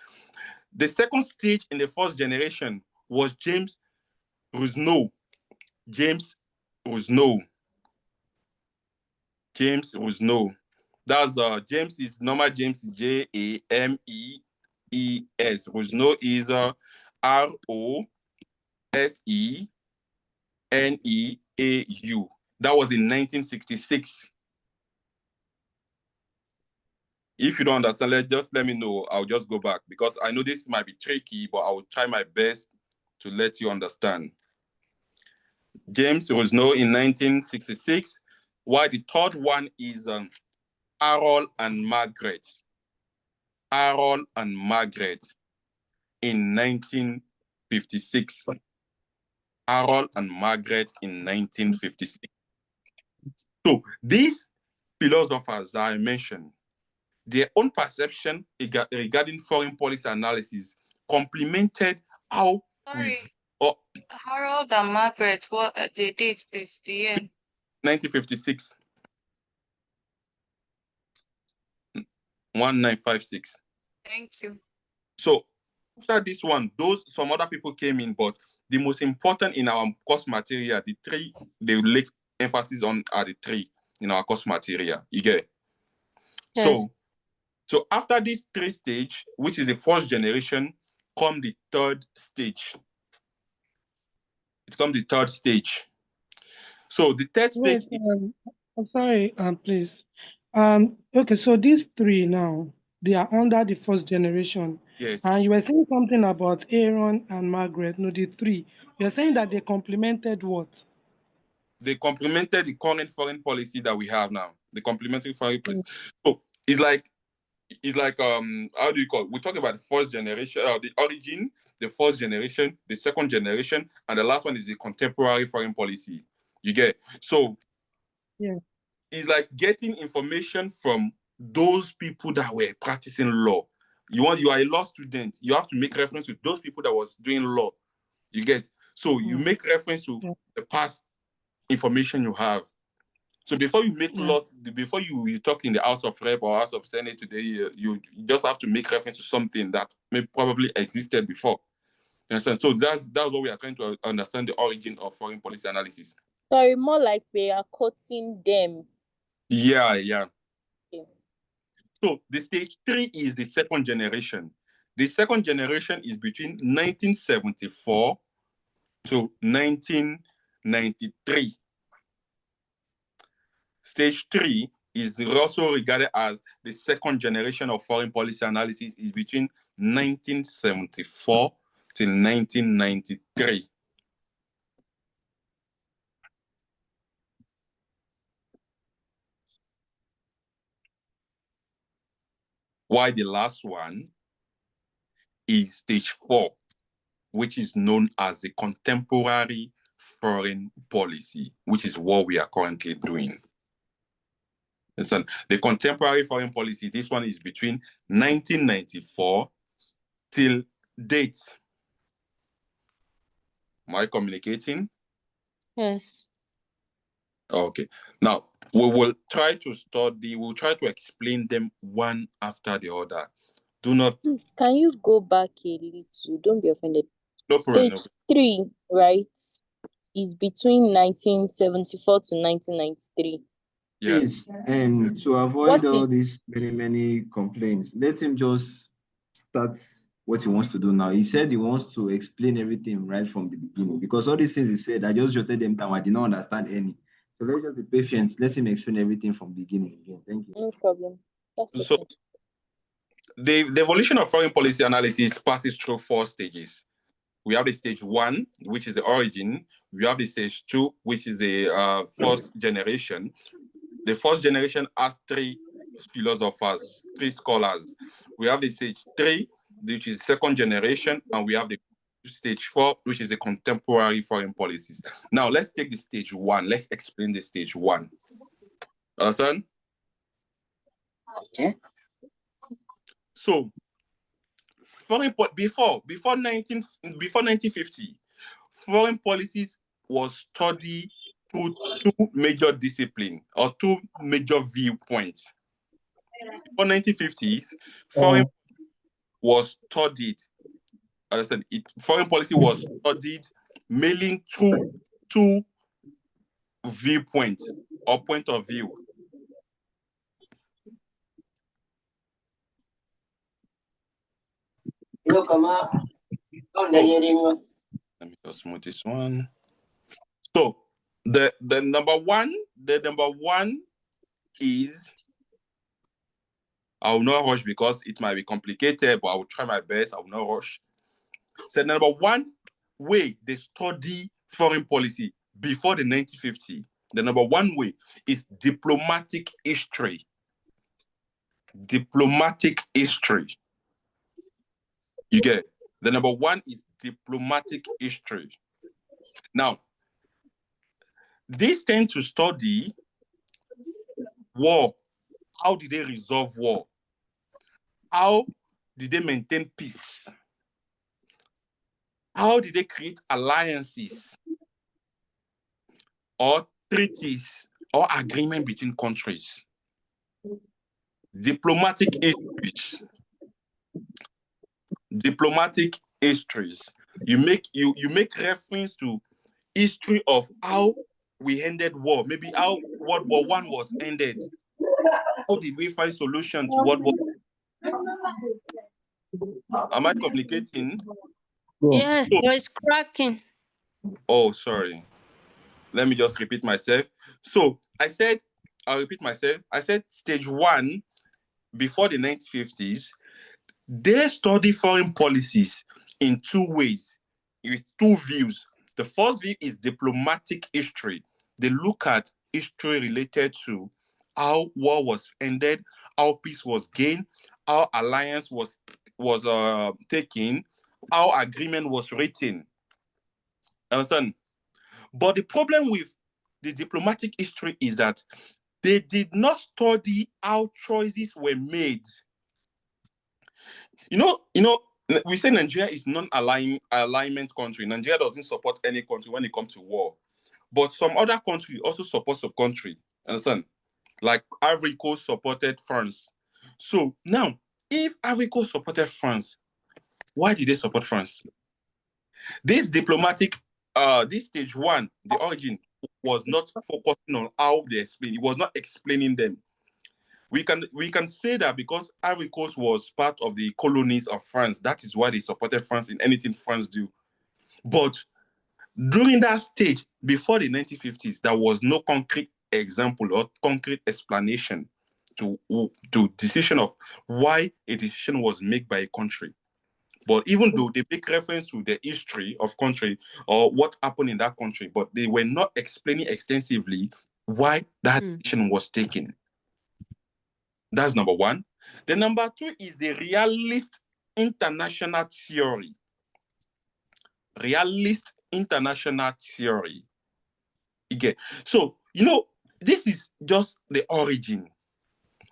The second stage in the first generation was James Rusno. James Rusno. That's James is normal. James is JAMEES. Rusno is ROSENEAU. That was in 1966. If you don't understand, just let me know. I'll just go back because I know this might be tricky, but I will try my best to let you understand. James Rusno in 1966, while the third one is Harold and Margaret. Harold and Margaret in 1956. Harold and Margaret in 1956. So these philosophers that I mentioned, their own perception regarding foreign policy analysis complemented how Harold and Margaret, what the date is, the year? 1956. 1956. Thank you. So after this one, some other people came in, but the most important in our course material, the three they lay emphasis on are the three in our course material. You get it? Yes. So after this three stage, which is the first generation, come the third stage. It comes the third stage. So the third stage. I'm sorry, please. Okay, so these three now, they are under the first generation. Yes. And you were saying something about Aaron and Margaret, no, the three. You're saying that they complemented what? They complemented the current foreign policy that we have now. The complementary foreign policy. So it's like how do you call it? We talk about the first generation, the origin, the first generation, the second generation, and the last one is the contemporary foreign policy. You get it? So it's like getting information from those people that were practicing law. You are a law student, you have to make reference to those people that was doing law. You get it? So you make reference to the past information you have. So before you make law, before you talk in the House of Rep or House of Senate today, you just have to make reference to something that may probably existed before. You understand? So that's what we are trying to understand, the origin of foreign policy analysis. Sorry, more like we are courting them. Yeah. Okay. So the stage 3 is the second generation. The second generation is between 1974 to 1993. Stage 3 is also regarded as the second generation of foreign policy analysis, is between 1974 till 1993. While the last one is stage 4, which is known as the contemporary foreign policy, which is what we are currently doing. Listen, the contemporary foreign policy, this one is between 1994 till date. Am I communicating? Yes. Okay. Now, we'll try to explain them one after the other. Do not... Please, can you go back a little? Don't be offended. No problem. Stage 3, right, is between 1974 to 1993. Yeah. Yes, and to avoid all these many complaints, let him just start what he wants to do now. He said he wants to explain everything right from the beginning, because all these things he said, I just jotted them down. I did not understand any. So let's just be patient. Let him explain everything from the beginning again. Thank you. No problem. That's okay. So the evolution of foreign policy analysis passes through 4 stages. We have the stage 1, which is the origin. We have the stage 2, which is the first generation. The first generation has 3 philosophers, 3 scholars. We have the stage 3, which is second generation, and we have the stage 4, which is the contemporary foreign policies. Now, let's take the stage 1. Let's explain the stage 1. Understand? Okay. So, before 1950, foreign policies was studied through 2 major disciplines or 2 major viewpoints. For 1950s, foreign was studied. As I said, foreign policy was studied mainly through 2 viewpoints or point of view. Let me just move this one. So the number one is, I will not rush because it might be complicated, but I will try my best. I will not rush. So number 1 way they study foreign policy before the 1950s, the number 1 way is diplomatic history. Diplomatic history. You get it? The number 1 is diplomatic history. Now, these tend to study war. How did they resolve war? How did they maintain peace? How did they create alliances or treaties or agreement between countries? Diplomatic histories. Diplomatic histories. You make reference to history of how we ended war. Maybe how World War I was ended. How did we find solution to World War? Am I communicating? Yes, voice cracking. Oh, sorry. Let me just repeat myself. So I'll repeat myself. I said stage 1, before the 1950s, they study foreign policies in 2 ways, with 2 views. The first view is diplomatic history. They look at history related to how war was ended, how peace was gained, how alliance was taken, how agreement was written. Understand? But the problem with the diplomatic history is that they did not study how choices were made. You know, we say Nigeria is non-alignment country. Nigeria doesn't support any country when it comes to war. But some other country also supports a country. Understand? Like Ivory Coast supported France. So now, if Ivory Coast supported France, why did they support France? This diplomatic, this stage 1, the origin, was not focusing on how they explain. It was not explaining them. We can say that because Ivory Coast was part of the colonies of France, that is why they supported France in anything France do. But during that stage, before the 1950s, there was no concrete example or concrete explanation to decision of why a decision was made by a country. But even though they make reference to the history of country or what happened in that country, but they were not explaining extensively why that decision was taken. That's number one. The number two is the realist international theory. Realist international theory. Okay. So, this is just the origin.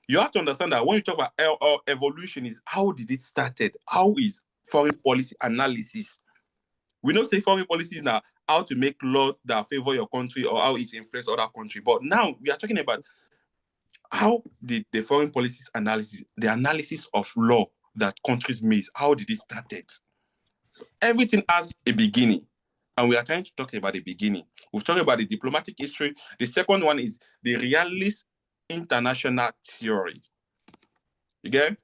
You have to understand that when you talk about evolution, is how did it started? How is foreign policy analysis? We don't say foreign policy is now how to make law that favor your country or how it influence other country. But now we are talking about how did the foreign policies analysis, the analysis of law that countries made, how did it started? Everything has a beginning. And we are trying to talk about the beginning. We've talked about the diplomatic history. The second one is the realist international theory. You get it?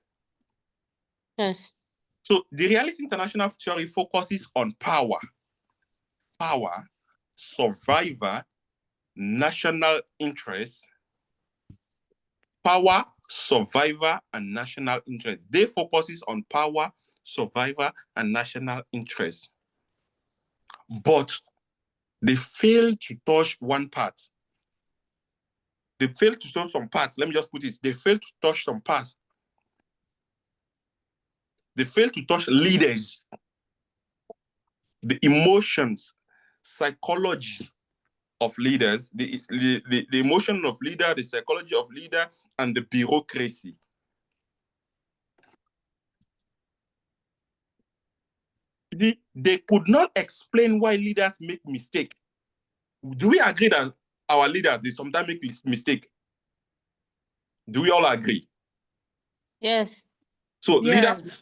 Yes. So the realist international theory focuses on power, survivor, national interest, power, survivor, and national interest. They focuses on power, survivor, and national interest. But they fail to touch one part. They fail to touch some parts. Let me just put it. They fail to touch some parts. They fail to touch leaders, the emotions, psychology of leaders, the emotion of leader, the psychology of leader, and the bureaucracy. They could not explain why leaders make mistake. Do we agree that our leaders, they sometimes make mistake? Do we all agree? Yes. So Yes. leaders,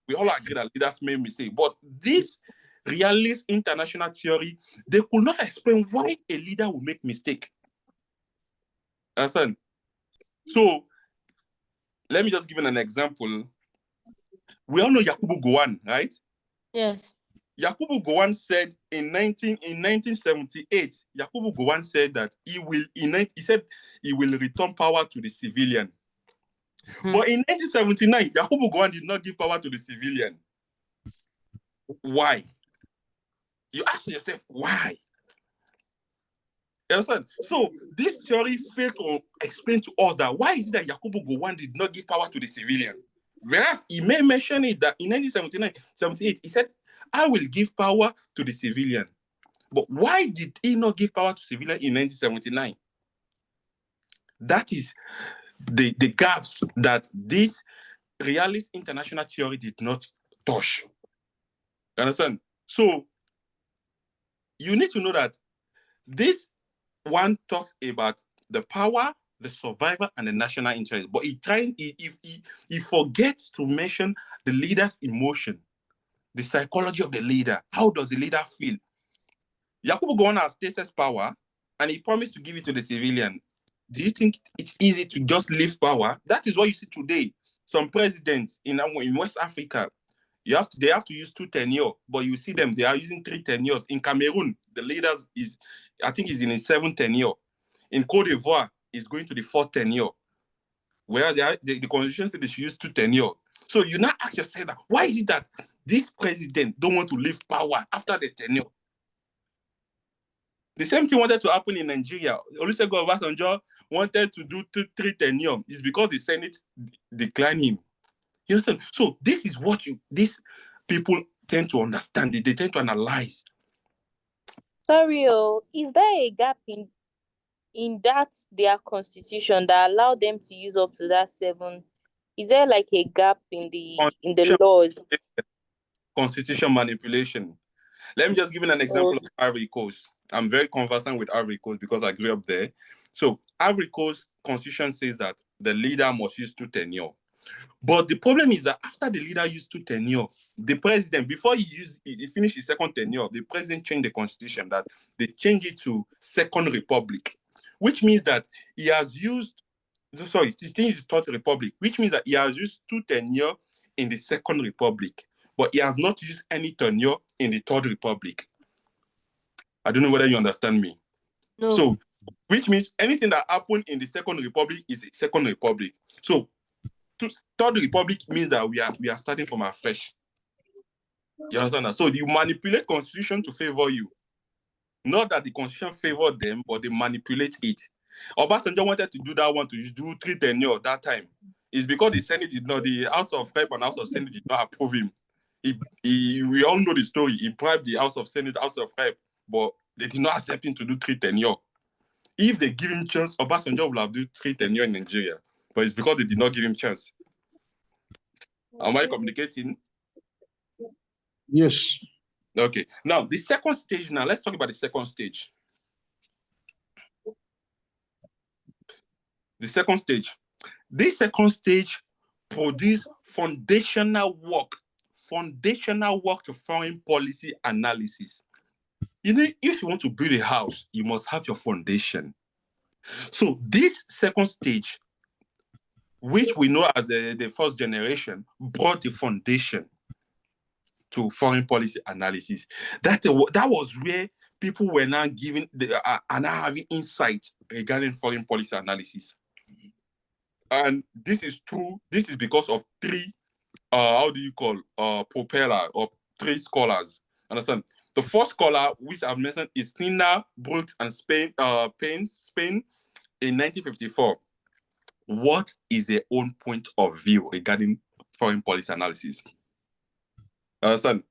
we all agree that leaders make mistake. But this realist international theory, they could not explain why a leader will make mistake. Understand? So let me just give you an example. We all know Yakubu Gowon, right? Yes. Yakubu Gowon said in 1978, Yakubu Gowon said that he said he will return power to the civilian. But in 1979, Yakubu Gowon did not give power to the civilian. Why? You ask yourself, why? You understand? So this theory fails to explain to us that why is it that Yakubu Gowon did not give power to the civilian? Whereas he may mention it that in 1979, 78, he said, I will give power to the civilian. But why did he not give power to civilian in 1979? That is the gaps that this realist international theory did not touch. You understand? So you need to know that this one talks about the power, the survivor, and the national interest. But he forgets to mention the leader's emotion, the psychology of the leader. How does the leader feel? Yakubu Gowon has tasted power, and he promised to give it to the civilian. Do you think it's easy to just leave power? That is what you see today. Some presidents in West Africa, they have to use 2 tenure, but you see them, they are using 3 tenures. In Cameroon, the leaders I think is in his 7th tenure. In Cote d'Ivoire, is going to the 4th tenure. Where the constitution said they should use 2 tenure. So you now ask yourself, why is it that this president don't want to leave power after the tenure? The same thing wanted to happen in Nigeria. Olusegun Obasanjo wanted to do 3 tenure. It's because the Senate declined him. You understand? So this is what these people tend to understand. They tend to analyze. Sorry, is there a gap in that their constitution that allow them to use up to that 7? Is there like a gap in the laws? Constitution manipulation. Let me just give you an example of Ivory Coast. I'm very conversant with Ivory Coast because I grew up there. So Ivory Coast constitution says that the leader must use 2 tenure. But the problem is that after the leader used 2 tenure, the president, before he finished his 2nd tenure, the president changed the constitution that they changed it to 2nd republic, which means that he has used, sorry, he changed the 3rd republic, which means that he has used 2 tenure in the 2nd republic, but he has not used any tenure in the 3rd republic. I don't know whether you understand me. No. So, which means anything that happened in the 2nd republic is a 2nd republic. So, 3rd republic means that we are starting from afresh. You understand that? So you manipulate constitution to favor you. Not that the constitution favored them, but they manipulate it. Obasanjo wanted to do that one, to do 3 tenure that time. It's because the Senate did not, the House of Rep and House of Senate did not approve him. We all know the story. He bribed the House of Senate, House of Rep, but they did not accept him to do 3 tenure. If they give him chance, Obasanjo will have do 3 tenure in Nigeria. But it's because they did not give him chance. Am I communicating? Yes. Okay. Now, the 2nd stage now. Let's talk about the 2nd stage. The 2nd stage. This 2nd stage produces foundational work to foreign policy analysis. You know, if you want to build a house, you must have your foundation. So this 2nd stage, which we know as the 1st generation, brought the foundation to foreign policy analysis. That was where people were now giving are now having insights regarding foreign policy analysis. And this is true. This is because of 3 propeller or 3 scholars. Understand? The 1st scholar, which I've mentioned, is Nina Brooks and Spain in 1954. What is their own point of view regarding foreign policy analysis? Understand?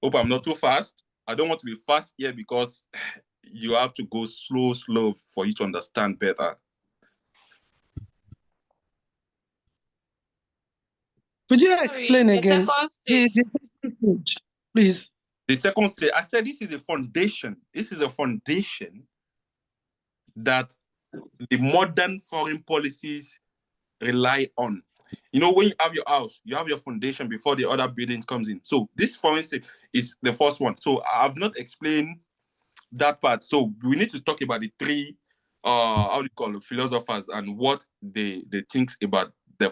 Hope I'm not too fast. I don't want to be fast here because you have to go slow for you to understand better. Could you explain again? The 2nd stage. The 2nd stage, please. The 2nd stage, I said this is a foundation. This is a foundation that the modern foreign policies rely on. You know, when you have your house, you have your foundation before the other building comes in. So this foreign stage is the 1st one. So I've not explained that part. So we need to talk about the 3 philosophers and what they think about the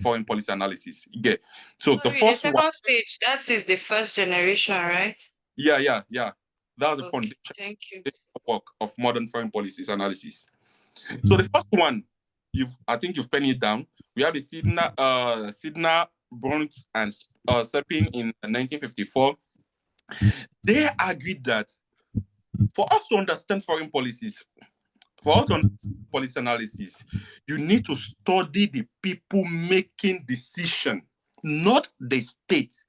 foreign policy analysis. Yeah. So the 1st the 2nd stage, that is the 1st generation, right? Yeah. That's the foundation. Thank you. Work of modern foreign policies analysis. So the 1st one, I think you've penned it down. We have the Sidna, Bruns, and Sepin in 1954. They agreed that for us to understand foreign policies, for us to understand policy analysis, you need to study the people making decision, not the state.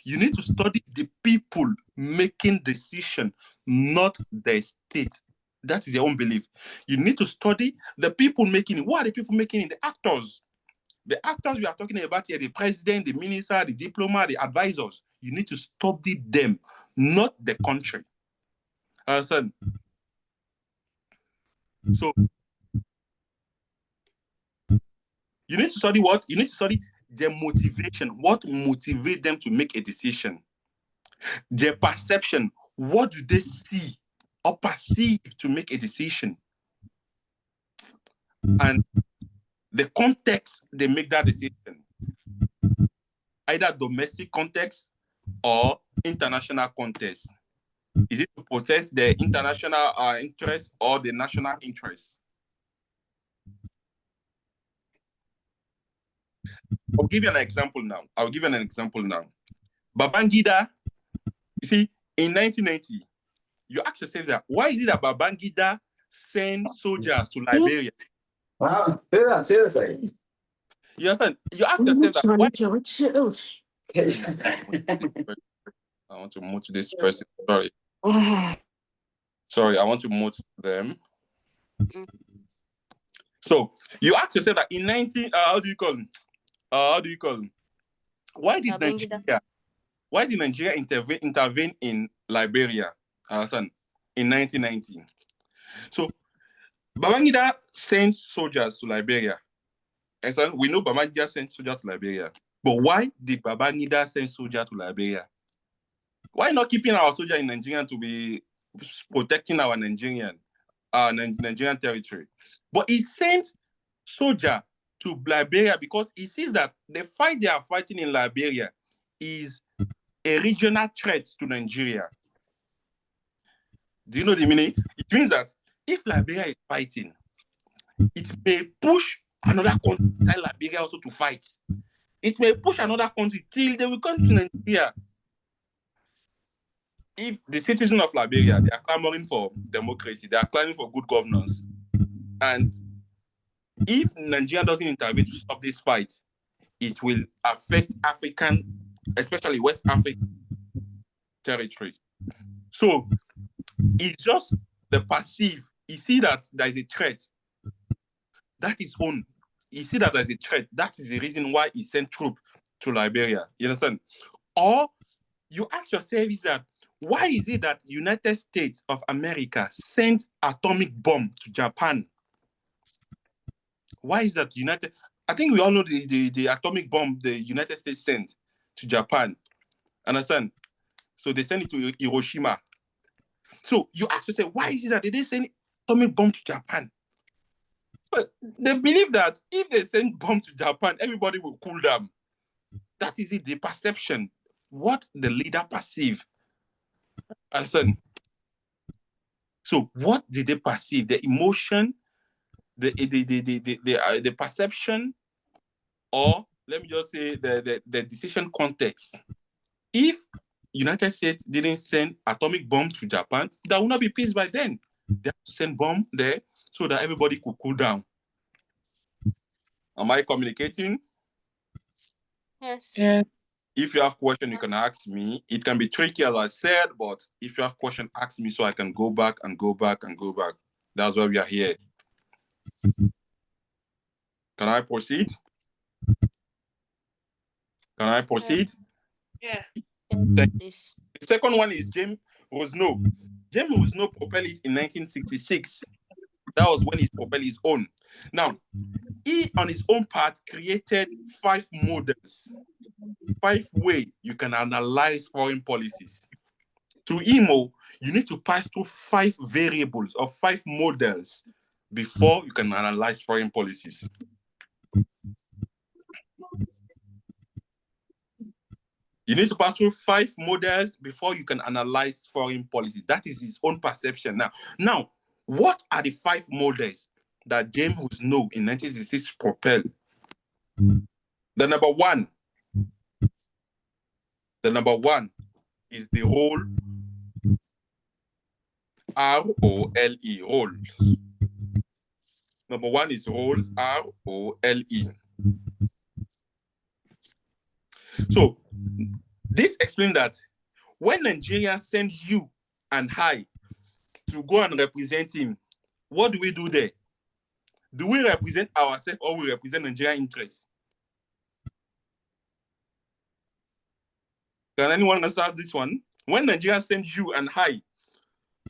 You need to study the people making decision, not the state. That is your own belief. You need to study the people making it. What are the people making it? The actors. The actors we are talking about here, the president, the minister, the diplomat, the advisors. You need to study them, not the country. Understand? So you need to study what? You need to study their motivation. What motivates them to make a decision? Their perception. What do they see or perceive to make a decision? And the context they make that decision. Either domestic context or international context. Is it to protect the international interest or the national interest? I'll give you an example now. Babangida, you see, in 1990, you ask yourself that, why is it that Babangida sent soldiers to Liberia? Wow, seriously. You understand? You ask yourself that, why? I want to mute this person. Sorry, I want to mute them. So you ask yourself that in 19, how do you call them? Why did Nigeria intervene in Liberia, in 1990? So Babangida sent soldiers to Liberia And so we know Babangida sent soldiers to Liberia. But why did Babangida send soldiers to Liberia? Why not keeping our soldier in Nigeria to be protecting our Nigerian territory? But he sent soldier to Liberia because he sees that the fight they are fighting in Liberia is a regional threat to Nigeria. Do you know the meaning? It means that if Liberia is fighting, it may push another country inside Liberia also to fight. It may push another country till they will come to Nigeria. If the citizens of Liberia, they are clamoring for democracy, they are clamoring for good governance, and if Nigeria doesn't intervene to stop this fight, it will affect African, especially West African territories. So it's just the passive. You see that there is a threat. That is own. You see that there's a threat. That is the reason why he sent troops to Liberia. You understand? Or you ask yourself is that why is it that United States of America sent atomic bomb to Japan? Why is that I think we all know the atomic bomb the United States sent to Japan. Understand? So they sent it to Hiroshima. So you ask yourself, why is it that they didn't send atomic bomb to Japan? But they believe that if they send bomb to Japan, everybody will cool down. That is it, the perception. What the leader perceive. Understand? So what did they perceive? The emotion, the perception, or let me just say the decision context. If United States didn't send atomic bomb to Japan, there will not be peace by then. They have to send bomb there so that everybody could cool down. Am I communicating? Yes. Yes. If you have question, you can ask me. It can be tricky, as I said, but if you have question, ask me so I can go back and go back and go back. That's why we are here. Can I proceed? Can I proceed? Yeah. This. The second one is James Rosneau. James Rosneau propelled it in 1966. That was when he propelled his own. Now, he, on his own part, created 5 models, 5 ways you can analyze foreign policies. To IMO, you need to pass through 5 variables or 5 models before you can analyze foreign policies. You need to pass through 5 models before you can analyze foreign policy. That is his own perception. Now, what are the 5 models that James Rosneau in 1966 propelled? The number one is the role, R-O-L-E, roles. Number 1 is roles, R-O-L-E. So this explains that when Nigeria sends you and I to go and represent him, what do we do there? Do we represent ourselves or we represent Nigerian interests? Can anyone answer this one? When Nigeria sends you and I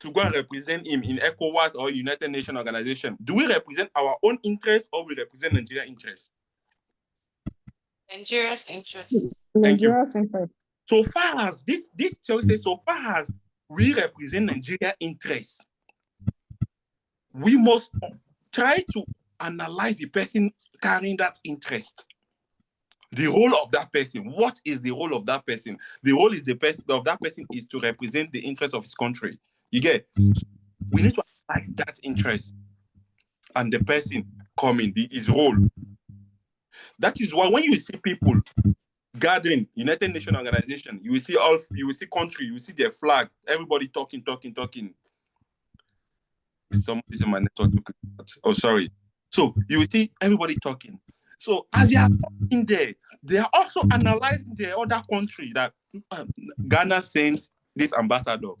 to go and represent him in ECOWAS or United Nations organization, do we represent our own interests or we represent Nigerian interests? Nigeria's interest. Thank you. Nigeria's interest. So far as this theory says, so far as we represent Nigerian interests, we must try to analyze the person carrying that interest. The role of that person. What is the role of that person? The role is of that person is to represent the interest of his country. You get? We need to analyze that interest and the person coming, his role. That is why when you see people gathering, United Nations organization, you will see country, you will see their flag, everybody talking. Somebody's in my network. Oh, sorry. So you will see everybody talking. So as they are talking there, they are also analyzing the other country. That Ghana sends this ambassador,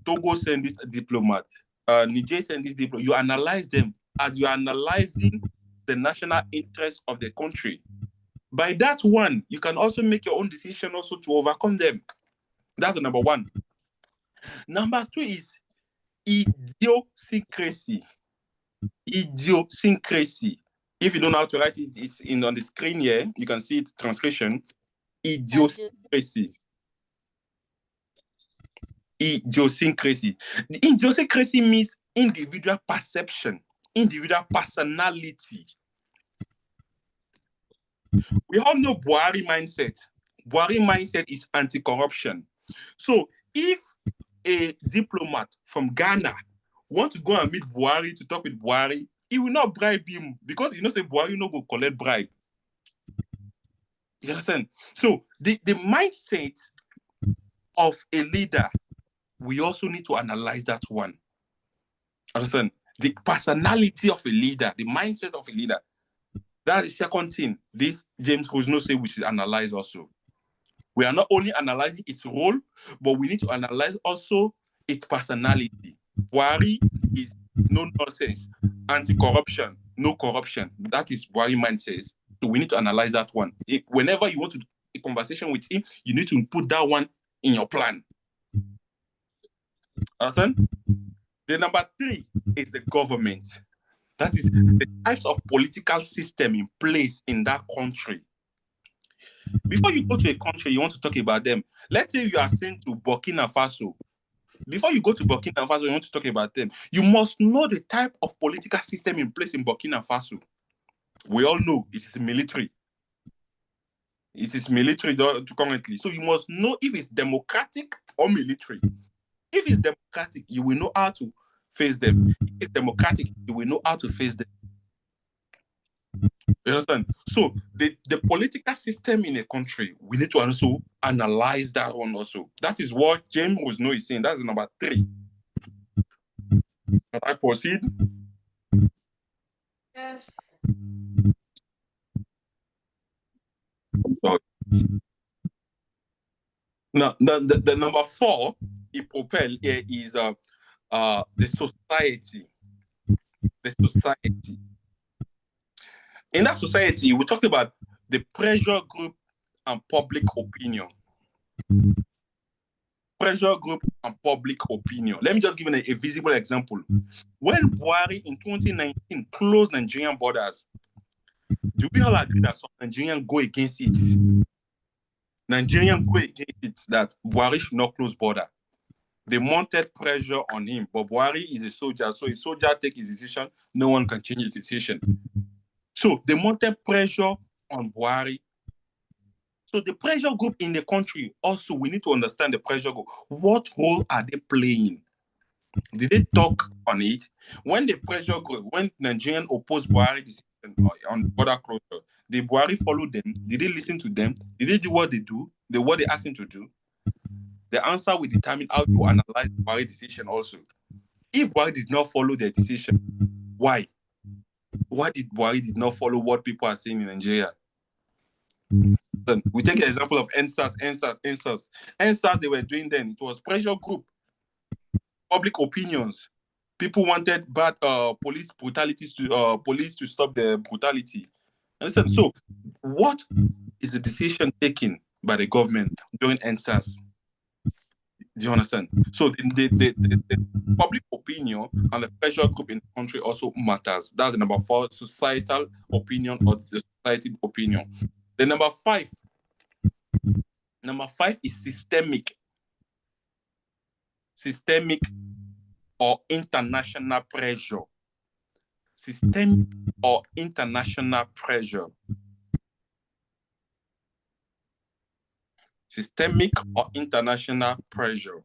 Togo sends this diplomat, Niger sends this diplomat. You analyze them as you are analyzing the national interest of the country. By that one, you can also make your own decision also to overcome them. That's the number 1. Number 2 is idiosyncrasy. Idiosyncrasy. If you don't know how to write it, it's on the screen here. You can see it, translation. Idiosyncrasy. Idiosyncrasy. The idiosyncrasy means individual perception, individual personality. We all know Buhari mindset. Buhari mindset is anti-corruption. So if a diplomat from Ghana wants to go and meet Buhari to talk with Buhari, he will not bribe him because he knows that Buhari no go collect bribe. You understand? So the mindset of a leader, we also need to analyze that one. Understand? The personality of a leader, the mindset of a leader. That's the second thing. This James Kozno say we should analyze also. We are not only analyzing its role, but we need to analyze also its personality. Buhari is no nonsense, anti-corruption, no corruption. That is Buhari mindset. So we need to analyze that one. Whenever you want to do a conversation with him, you need to put that one in your plan. Understand? The number 3 is the government. That is the types of political system in place in that country. Before you go to a country, you want to talk about them. Let's say you are sent to Burkina Faso. Before you go to Burkina Faso, you want to talk about them. You must know the type of political system in place in Burkina Faso. We all know it is military. It is military currently. So you must know if it's democratic or military. If it's democratic, you will know how to face them. If it's democratic, you will know how to face them. You understand? So the political system in a country, we need to also analyze that one also. That is what James Kozno is saying. That's number 3. Can I proceed? Yes. Now, the number 4 he propel here is the society. The society. In that society, we talk about the pressure group and public opinion. Pressure group and public opinion. Let me just give you a visible example. When Buhari in 2019 closed Nigerian borders, do we all agree that some Nigerians go against it? Nigerians go against it that Buhari should not close border. They mounted pressure on him, but Buhari is a soldier, so a soldier takes his decision. No one can change his decision. So they mounted pressure on Buhari. So the pressure group in the country, also, we need to understand the pressure group. What role are they playing? Did they talk on it? When the pressure group, when Nigerians opposed Buhari decision on border closure, did Buhari follow them? Did they listen to them? Did they do what they do? What they asked him to do? The answer will determine how you analyze Buhari decision also. If Buhari did not follow their decision, why? Why did Buhari did not follow what people are saying in Nigeria? Then we take an example of NSAS. NSAS, they were doing then. It was pressure group, public opinions. People wanted bad police brutalities to police to stop the brutality. Understand? So, what is the decision taken by the government during NSAS? Do you understand? So the public opinion and the pressure group in the country also matters. That's the number 4, societal opinion or the society opinion. The number 5 is systemic. Systemic or international pressure. Systemic or international pressure. Systemic or international pressure.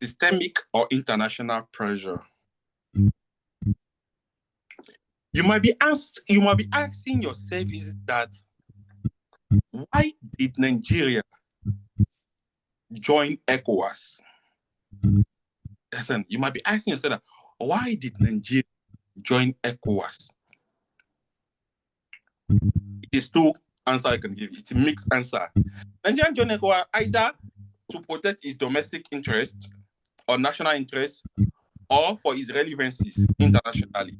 Systemic or international pressure. You might be asking yourself is that why did Nigeria join ECOWAS? Listen, you might be asking yourself that why did Nigeria join ECOWAS? It is 2 answers I can give. It's a mixed answer. Nigeria joined ECOWAS either to protect its domestic interest or national interest, or for its relevancies internationally.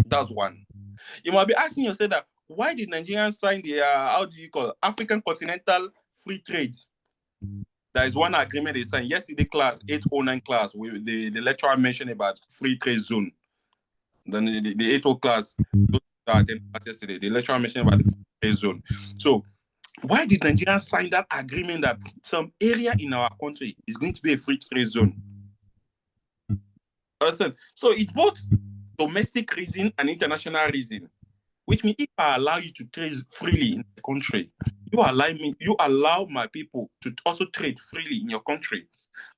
That's one. You might be asking yourself that why did Nigerians sign the African Continental Free Trade? There is one agreement they signed yesterday, class 809 class. The lecturer mentioned about free trade zone. Then the 8 class, those that I attended class yesterday, the lecturer mentioned about the free trade zone. So why did Nigeria sign that agreement that some area in our country is going to be a free trade zone? So it's both domestic reason and international reason, which means if I allow you to trade freely in the country, you allow my people to also trade freely in your country.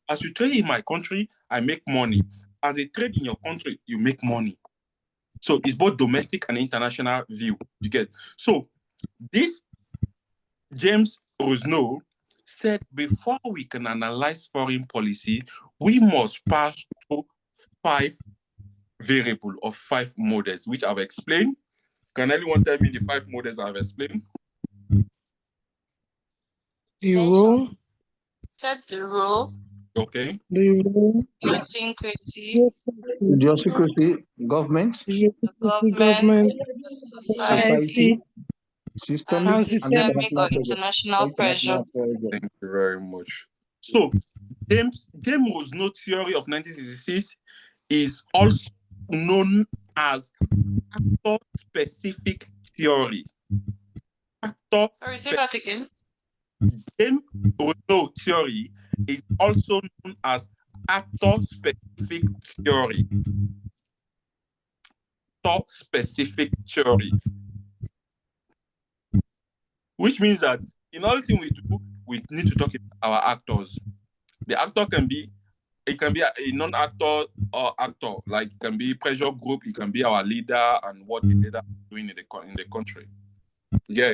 As you trade in my country, I make money. As they trade in your country, you make money. So it's both domestic and international view. You get. So this James Rosno said before we can analyze foreign policy, we must pass through 5 variables or 5 models, which I've explained. Can anyone tell me the 5 models I've explained? The role. Set the role. Okay. The role. Idiosyncrasy. Idiosyncrasy, government. The government, the society, System, and and systemic or international pressure. Thank you very much. So James Rosno theory of 1966 is also known as actor-specific theory. Sorry, say that again. James Rosno theory is also known as actor-specific theory. Actor-specific theory. Which means that in everything we do, we need to talk about our actors. The actor can be a non-actor or actor, like it can be pressure group, it can be our leader and what the leader is doing in the country. Yeah.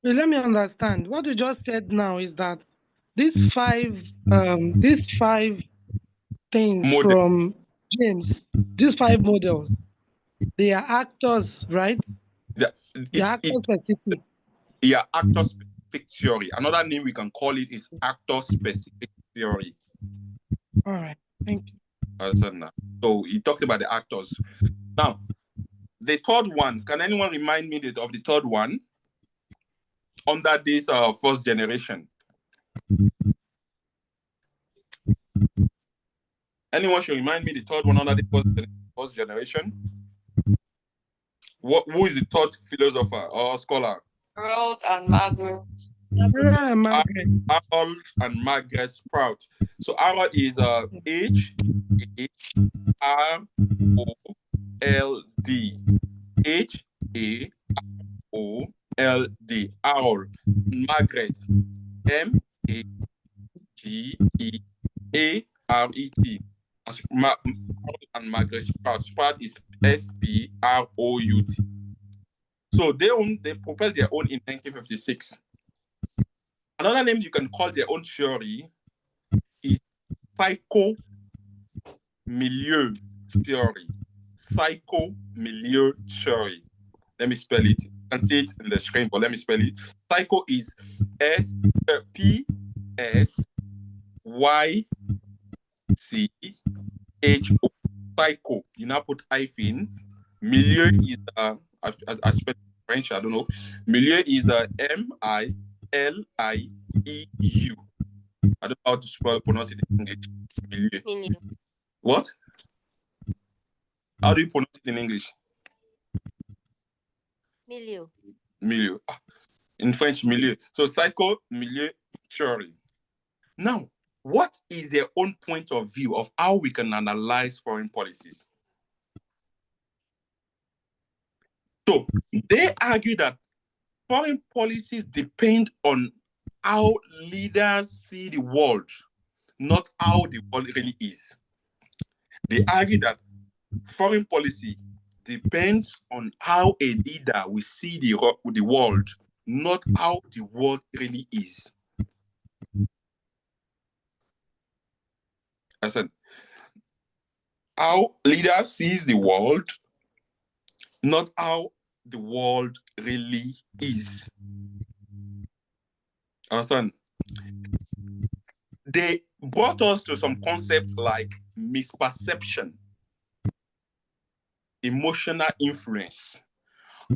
Let me understand. What you just said now is that these 5 things from James, these 5 models, they are actors, right? They are actor specific. Yeah, actor specific theory. Another name we can call it is actor specific theory. All right, thank you. So he talks about the actors. Now, the third one, can anyone remind me of the third one under this first generation? Anyone should remind me the third one under the first generation? Who is the third philosopher or scholar? Harold and Margaret. Harold and Margaret Sprout. So Harold is H-A-R-O-L-D. H-A-R-O-L-D. Harold. Margaret. M-A-G-E-A-R-E-T. And Margaret Sprout. Sprout is S-P-R-O-U-T. So they proposed their own in 1956. Another name you can call their own theory is psycho-milieu theory. Psycho-milieu theory. Let me spell it. You can see it in the screen, but let me spell it. Psycho is S-P-S-Y-C-H-O. Psycho. You now put hyphen. Milieu is I spell French, I don't know. Milieu is M-I-L-I-E-U. I don't know how to pronounce it in English. Milieu. What? How do you pronounce it in English? Milieu. Milieu. In French, milieu. So psycho-milieu theory. Now, what is their own point of view of how we can analyze foreign policies? So they argue that foreign policies depend on how leaders see the world, not how the world really is. They argue that foreign policy depends on how a leader will see the world, not how the world really is. I said, how leader sees the world, not how the world really is. Understand? They brought us to some concepts like misperception, emotional influence,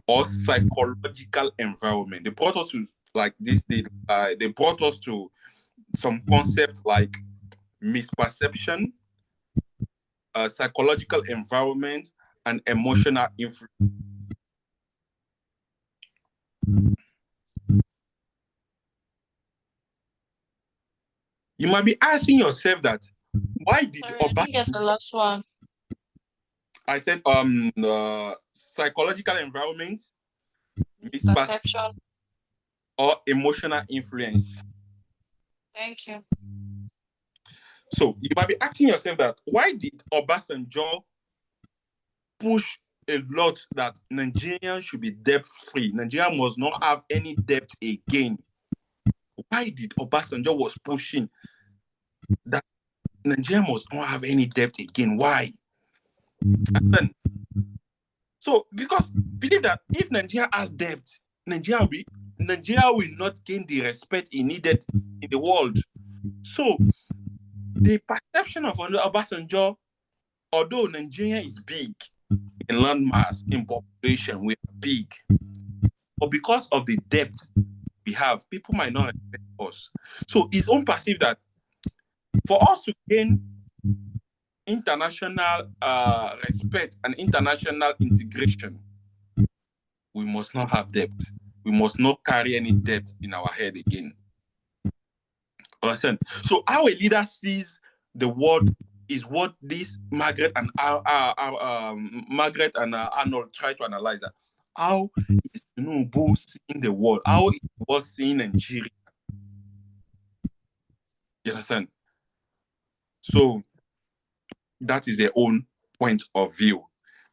or psychological environment. They brought us to like this. They brought us to some concepts like misperception, psychological environment, and emotional influence. You might be asking yourself that, why did Sorry, I didn't get the last one. I said psychological environment, misperception, or emotional influence. Thank you. So you might be asking yourself that, why did Obasanjo push a lot that Nigeria should be debt-free? Nigeria must not have any debt again. Why did Obasanjo was pushing that Nigeria must not have any debt again? Why? And then, so because believe that if Nigeria has debt, Nigeria will not gain the respect it needed in the world. So the perception of Obasanjo, although Nigeria is big in landmass, in population, we are big, but because of the debt we have, people might not respect us. So it's own perceived that for us to gain international respect and international integration, we must not have debt. We must not carry any debt in our head again. Understand? So how a leader sees the world is what this Margaret and Arnold try to analyze. That how is Tinubu seeing the world? How it was seeing Nigeria? You understand? So that is their own point of view.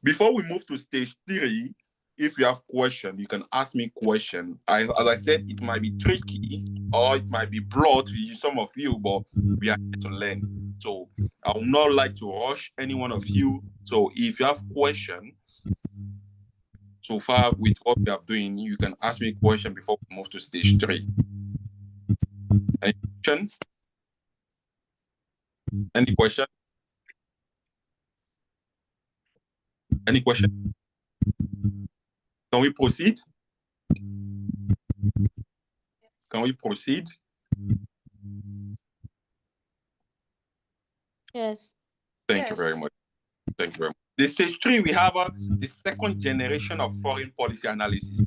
Before we move to stage 3, if you have question, you can ask me question. As I said, it might be tricky or it might be broad to some of you, but we are here to learn. So I would not like to rush any one of you. So if you have question, so far with what we are doing, you can ask me a question before we move to stage 3. Any question? Any question? Any question? Can we proceed? Can we proceed? Yes. Thank you very much. Thank you very much. The stage 3, we have the second generation of foreign policy analysis.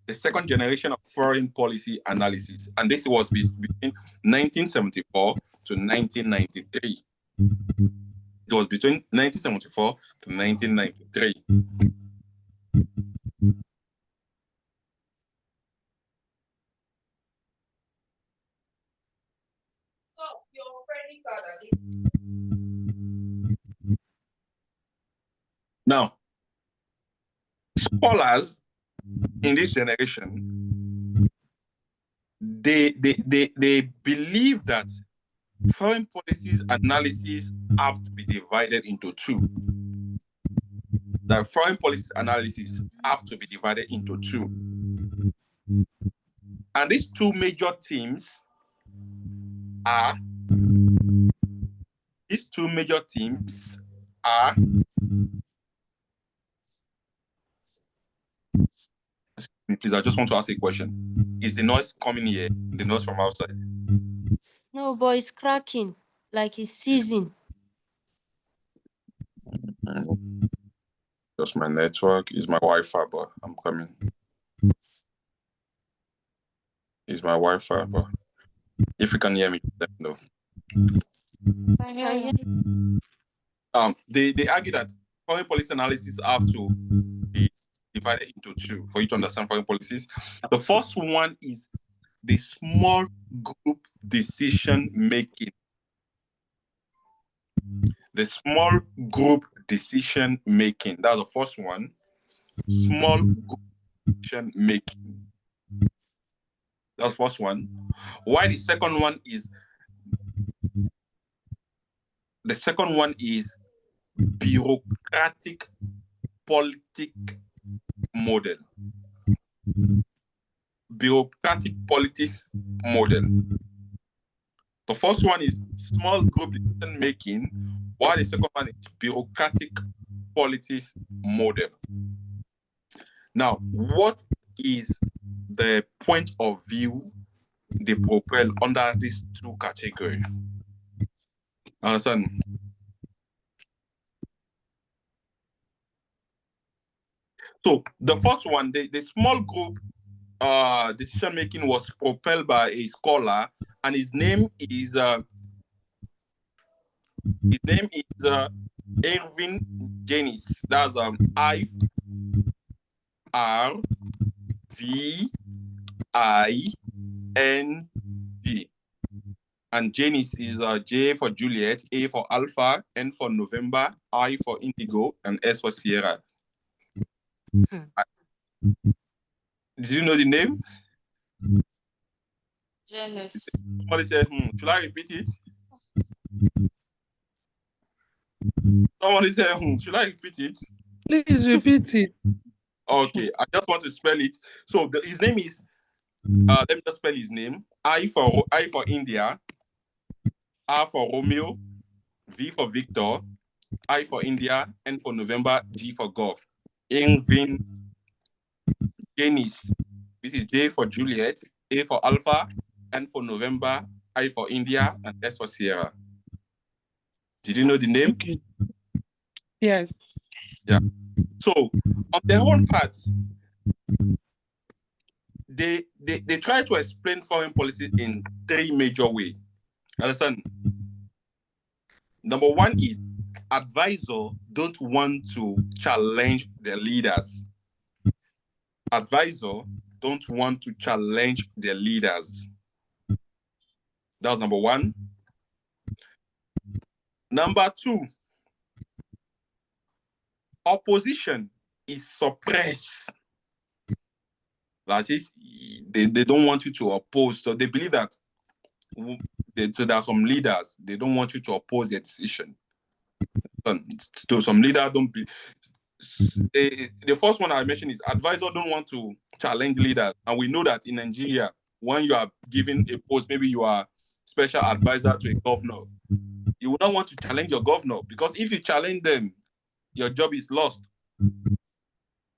The second generation of foreign policy analysis. And this was between 1974 to 1993. It was between 1974 to 1993. Now, scholars in this generation, they believe that foreign policies analysis have to be divided into 2. That foreign policy analysis have to be divided into 2. And these 2 major themes are Excuse me, please, I just want to ask a question. Is the noise coming here? The noise from outside? No, but it's cracking, like it's seizing. Just my network. Is my Wi-Fi, but I'm coming. Is my Wi-Fi, but if you can hear me, let me know. They argue that foreign policy analysis have to be divided into 2 for you to understand foreign policies. The first one is the small group decision making. The small group decision making. That's the first one. Small group decision making. That's the first one. Why the second one is bureaucratic politic model. Bureaucratic politics model. The first one is small group decision making, while the second one is bureaucratic politics model. Now, what is the point of view they propel under these 2 categories? Understand? So the first one, the small group decision making was propelled by a scholar, and his name is Irving Janis. That's IRVING. And Janis is J for Juliet, A for Alpha, N for November, I for Indigo, and S for Sierra. Did you know the name? Janice. Somebody said, should I repeat it? Somebody said, should I repeat it? Please repeat it. Okay, I just want to spell it. So his name is, let me just spell his name. I for India, R for Romeo, V for Victor, I for India, N for November, G for Golf. Irving Janis. This is J for Juliet, A for Alpha, N for November, I for India, and S for Sierra. Did you know the name? Okay. Yes. Yeah. So on their own part, they try to explain foreign policy in three major ways. Understand? Number one is advisors don't want to challenge their leaders. Advisors don't want to challenge their leaders. That was number one. Number two, opposition is suppressed. That is, they don't want you to oppose. So they believe that so there are some leaders, they don't want you to oppose their decision. So some leaders don't be. The first one I mentioned is advisors don't want to challenge leaders. And we know that in Nigeria, when you are given a post, maybe you are special advisor to a governor, you will not want to challenge your governor, because if you challenge them, your job is lost.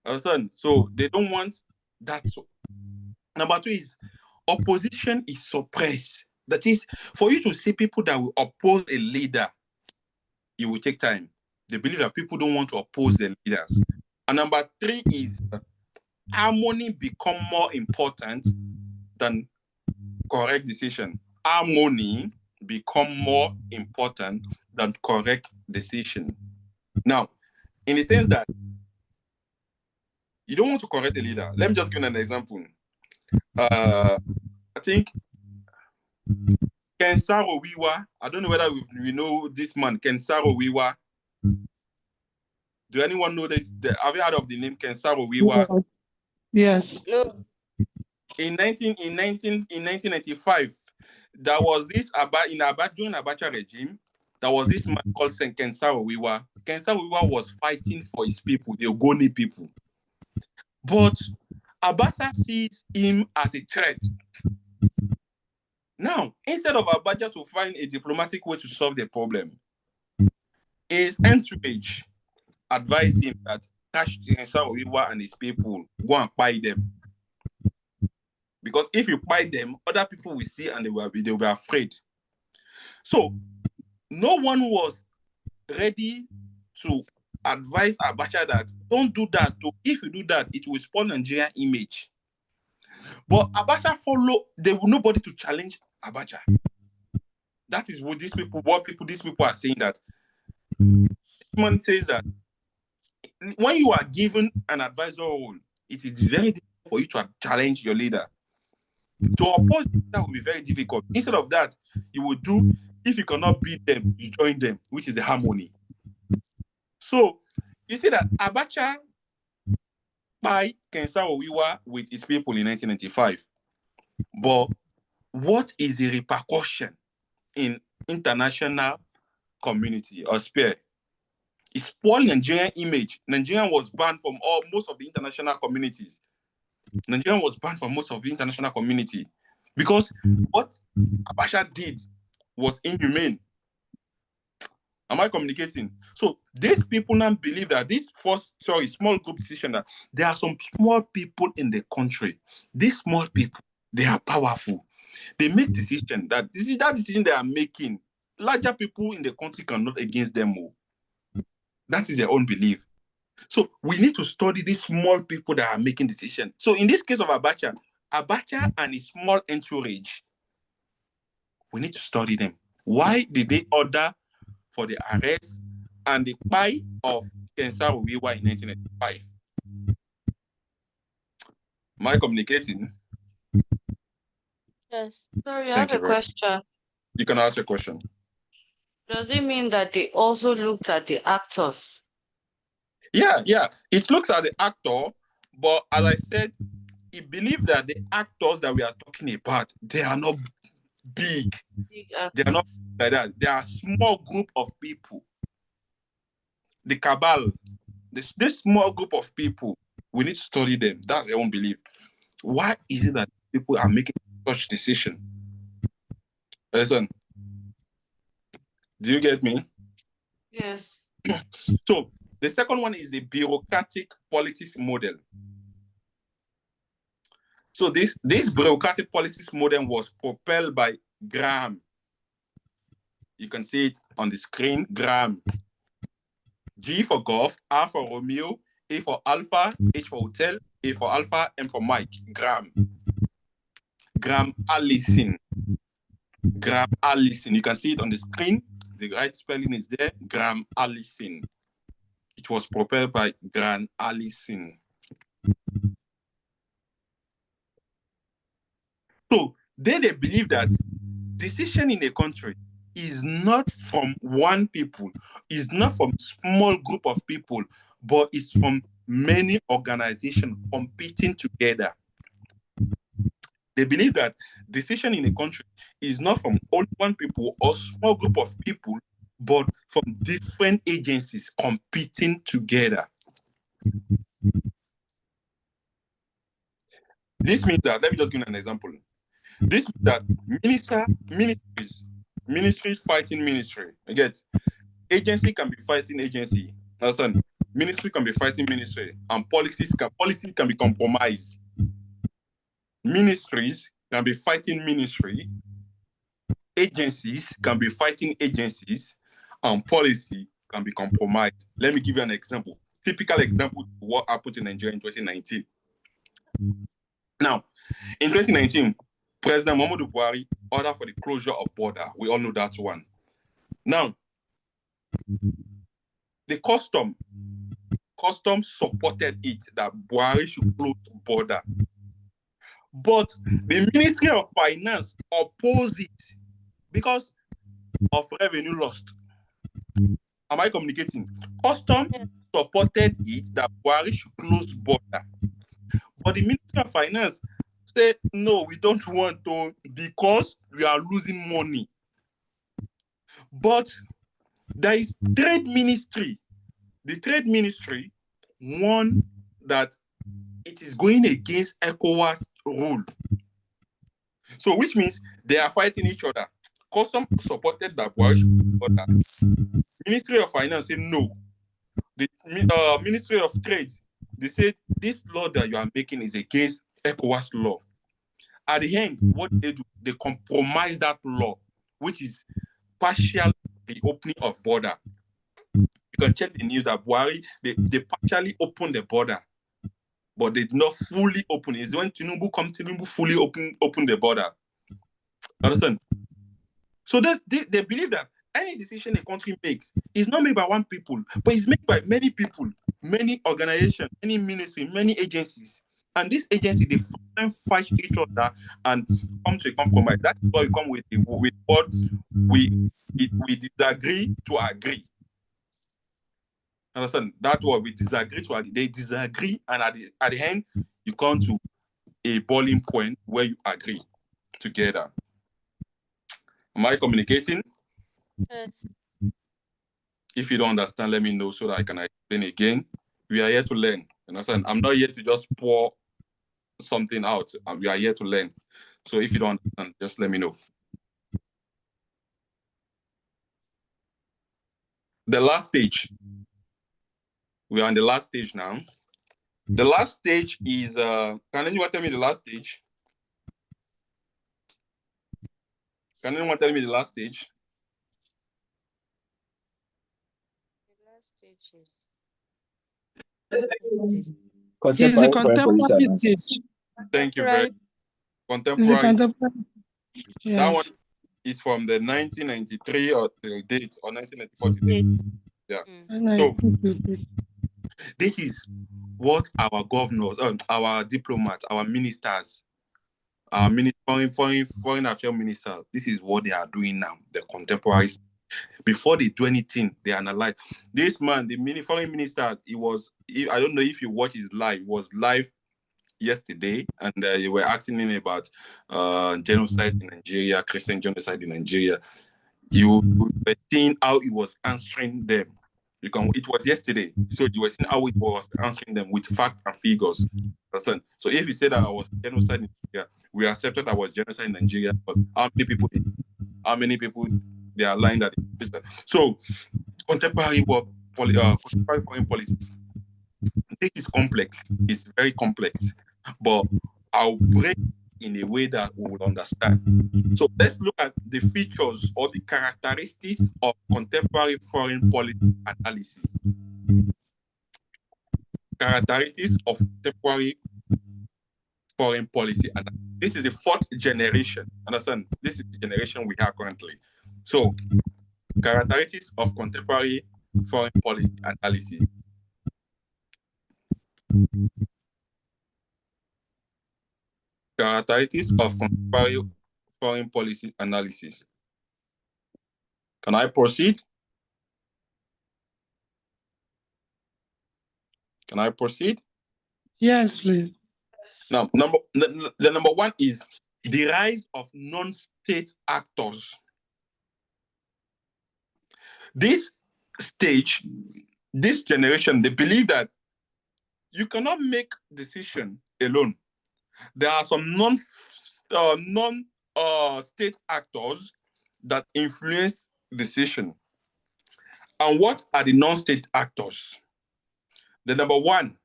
Understand? So they don't want that. So, number two is opposition is suppressed. That is, for you to see people that will oppose a leader, it will take time. They believe that people don't want to oppose their leaders. And number three is harmony become more important than correct decision. Harmony become more important than correct decision. Now, in the sense that you don't want to correct a leader. Let me just give you an example. I think Kensaro Wiwa, I don't know whether we know this man, Kensaro Wiwa. Do anyone know this? Have you heard of the name Kensaro Wiwa? Yes. No. In 1995, there was this during Abacha regime, there was this man called Kensaro Wiwa. Kensaro Wiwa was fighting for his people, the Ogoni people. But Abacha sees him as a threat. Now, instead of Abacha to find a diplomatic way to solve the problem, his entourage advised him that catch Kensaro Wiwa and his people, go and buy them. Because if you buy them, other people will see and they will be afraid. So no one was ready to advise Abacha that don't do that. If you do that, it will spoil Nigerian image. But Abacha there will nobody to challenge Abacha. That is what these people are saying, that this man says that when you are given an advisor role, it is very difficult for you to challenge your leader. To oppose that will be very difficult. Instead of that, you will do, if you cannot beat them, you join them, which is the harmony. So you see that Abacha by Kensaro Wiwa with his people in 1995. But what is the repercussion in international community or sphere? It spoiled Nigerian image. Nigeria was banned from most of the international communities. Nigeria was banned from most of the international community because what Abacha did was inhumane. Am I communicating? So these people now believe that small group decision, that there are some small people in the country. These small people, they are powerful. They make decision that decision they are making, larger people in the country cannot against them more. That is their own belief. So we need to study these small people that are making decisions. So in this case of Abacha and his small entourage, we need to study them. Why did they order for the arrest and the buy of Kensaru Wiwa in 1995? Am I communicating? Yes. Sorry, I have a question. You can ask a question. Does it mean that they also looked at the actors? Yeah. It looks at the actor, but as I said, he believed that the actors that we are talking about, they are not big. They are not like that. They are a small group of people. The cabal, this small group of people, we need to study them. That's their own belief. Why is it that people are making such decision? Listen, do you get me? Yes. So the second one is the bureaucratic politics model. So this bureaucratic politics model was propelled by Graham. You can see it on the screen. Graham. G for golf, R for Romeo, A for Alpha, H for hotel, A for Alpha, M for Mike. Graham. Graham Allison. Graham Allison. You can see it on the screen. The right spelling is there. Graham Allison. It was propelled by Graham Allison. So they believe that decision in a country is not from one people, is not from small group of people, but it's from many organizations competing together. They believe that decision in a country is not from only one people or small group of people, but from different agencies competing together. This means that, let me just give you an example. This means that ministries fighting ministry. Again, agency can be fighting agency. Understand? Ministry can be fighting ministry, and policy can be compromised. Ministries can be fighting ministry, agencies can be fighting agencies, and policy can be compromised. Let me give you an example. Typical example of what happened in Nigeria in 2019. Now, in 2019, President Muhammadu Buhari ordered for the closure of border. We all know that one. Now, the custom supported it that Buhari should close border. But the Ministry of Finance opposed it because of revenue lost. Am I communicating? Custom supported it that Buhari should close border. But the Ministry of Finance said, no, we don't want to because we are losing money. But there is trade ministry. The trade ministry warned that it is going against ECOWAS rule. So which means they are fighting each other. Custom supported that Buhari. Ministry of Finance said no. The Ministry of Trade, they said this law that you are making is against ECOWAS law. At the end, what they do, they compromise that law, which is partial reopening of border. You can check the news that Buhari, they partially opened the border, but they did not fully open it. It's when Tinubu fully open the border. Understand? So they believe that any decision a country makes is not made by one people, but it's made by many people, many organizations, many ministries, many agencies. And this agency, they fight each other and come to a compromise. That's why we come with what we disagree to agree. Understand? That's what we disagree to agree. They disagree, and at the end, you come to a boiling point where you agree together. Am I communicating? Yes. If you don't understand, let me know so that I can explain again. We are here to learn. Understand? I'm not here to just pour something out. We are here to learn. So if you don't understand, just let me know. The last stage. We are on the last stage now. The last stage is, can anyone tell me the last stage? Can anyone tell me the last stage? The last stage is Contemporary foreign policy analysis. Thank you very much. Contemporary. Yeah. That one is from the 1993 or the date or 1994 date. Yeah. So this is what our governors, our diplomats, our ministers, our foreign affairs ministers, this is what they are doing now. The contemporaries. Before they do anything, they analyze. This man, the foreign minister, I don't know if you watch his live. It was live yesterday, and they were asking him about genocide in Nigeria, Christian genocide in Nigeria. You were seeing how he was answering them. It was yesterday, so you were seeing how he was answering them with facts and figures. So if you said that I was genocide in Nigeria, we accepted I was genocide in Nigeria, but how many people they are lying that? So contemporary foreign policies. This is complex. It's very complex, but I'll break in a way that we will understand. So let's look at the features or the characteristics of contemporary foreign policy analysis. Characteristics of contemporary foreign policy analysis. This is the fourth generation. Understand? This is the generation we have currently. So, characteristics of contemporary foreign policy analysis. Characteristics of contemporary foreign policy analysis. Can I proceed? Can I proceed? Yes, please. Now, the number one is the rise of non-state actors. This stage, this generation, they believe that you cannot make decision alone. There are some non-state actors that influence decision. And what are the non-state actors? The number one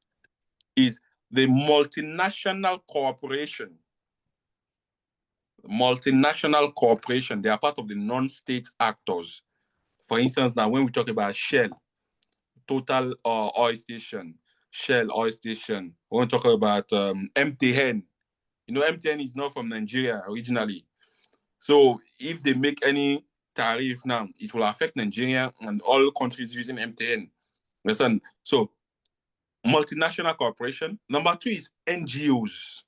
is the multinational corporation. Multinational corporation, they are part of the non-state actors. For instance, now when we talk about Shell, Total Oil Station, Shell Oil Station, we want to talk about MTN. You know, MTN is not from Nigeria originally. So if they make any tariff now, it will affect Nigeria and all countries using MTN. Listen, so multinational corporation. Number two is NGOs,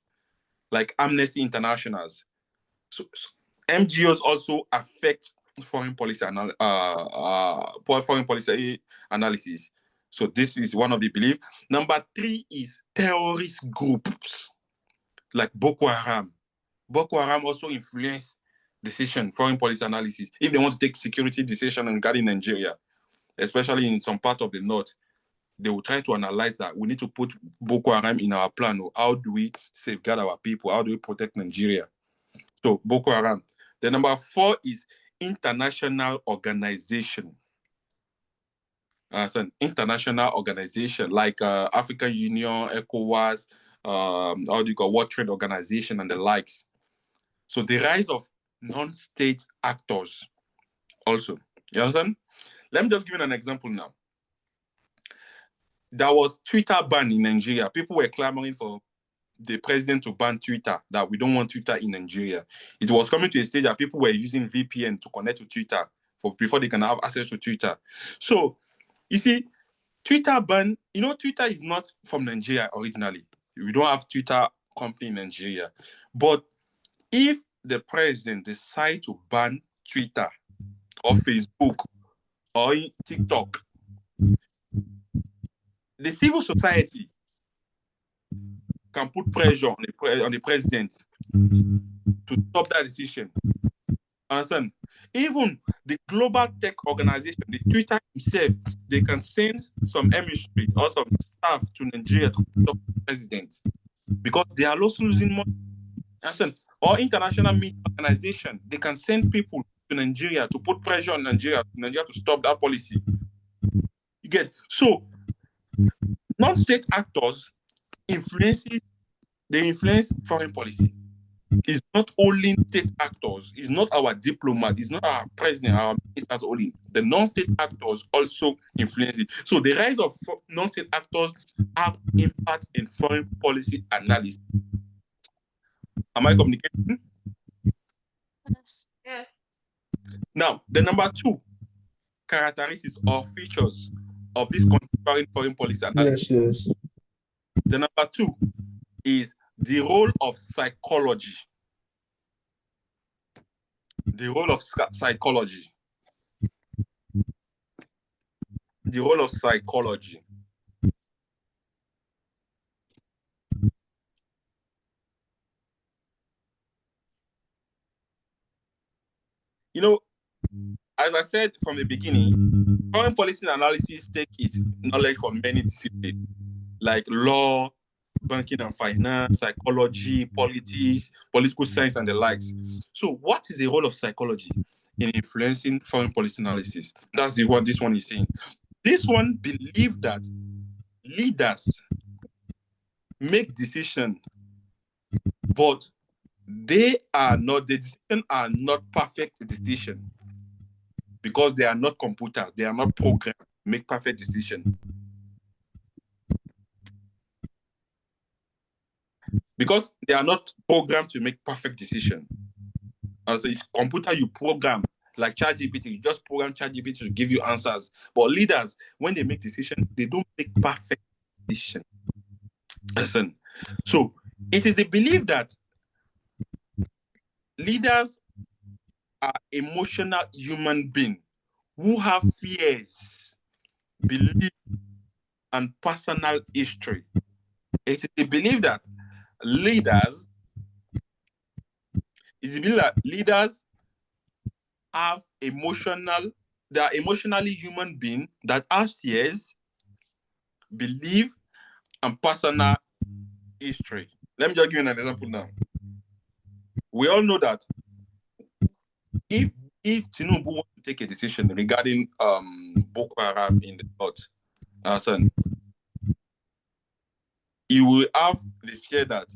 like Amnesty Internationals. So NGOs also affect foreign policy analysis. So this is one of the beliefs. Number three is terrorist groups like Boko Haram. Boko Haram also influence foreign policy analysis. If they want to take security decision regarding Nigeria, especially in some part of the north, they will try to analyze that. We need to put Boko Haram in our plan. How do we safeguard our people? How do we protect Nigeria? So Boko Haram. The number four is international organization. It's an international organization like African Union, ECOWAS, World Trade Organization, and the likes. So the rise of non-state actors also. You understand? Let me just give you an example now. There was Twitter ban in Nigeria. People were clamoring for the president to ban Twitter, that we don't want Twitter in Nigeria. It was coming to a stage that people were using VPN to connect to Twitter before they can have access to Twitter. So, you see, Twitter ban, Twitter is not from Nigeria originally. We don't have Twitter company in Nigeria. But if the president decides to ban Twitter or Facebook or TikTok, the civil society can put pressure on the president to stop that decision. Understand? Even the global tech organization, the Twitter itself, they can send some emissary or some staff to Nigeria to stop the president because they are also losing money. Understand? Or international media organization, they can send people to Nigeria to put pressure on Nigeria to stop that policy. You get? So, non-state actors influence foreign policy. It's not only state actors, it's not our diplomat, it's not our president, our ministers only. The non-state actors also influence it. So the rise of non-state actors have impact in foreign policy analysis. Am I communicating? Yeah. Now, the number 2 characteristics or features of this contemporary foreign policy analysis. Yes. The number 2 is the role of psychology. The role of psychology. The role of psychology. You know, as I said from the beginning, foreign policy analysis takes its knowledge from many disciplines, like law, banking and finance, psychology, politics, political science, and the likes. So, what is the role of psychology in influencing foreign policy analysis? That's what this one is saying. This one believes that leaders make decisions, but the decisions are not perfect decisions because they are not computers, they are not programmed to make perfect decisions. Because they are not programmed to make perfect decisions. So it's computer you program, like ChatGPT, you just program ChatGPT to give you answers. But leaders, when they make decisions, they don't make perfect decisions. Listen. So it is the belief that leaders are emotional human beings who have fears, beliefs, and personal history. It is the belief that leaders have they are emotionally human beings that have fears, belief, and personal history. Let me just give you an example now. We all know that if Tinubu wants to take a decision regarding Boko Haram in the north, he will have the fear that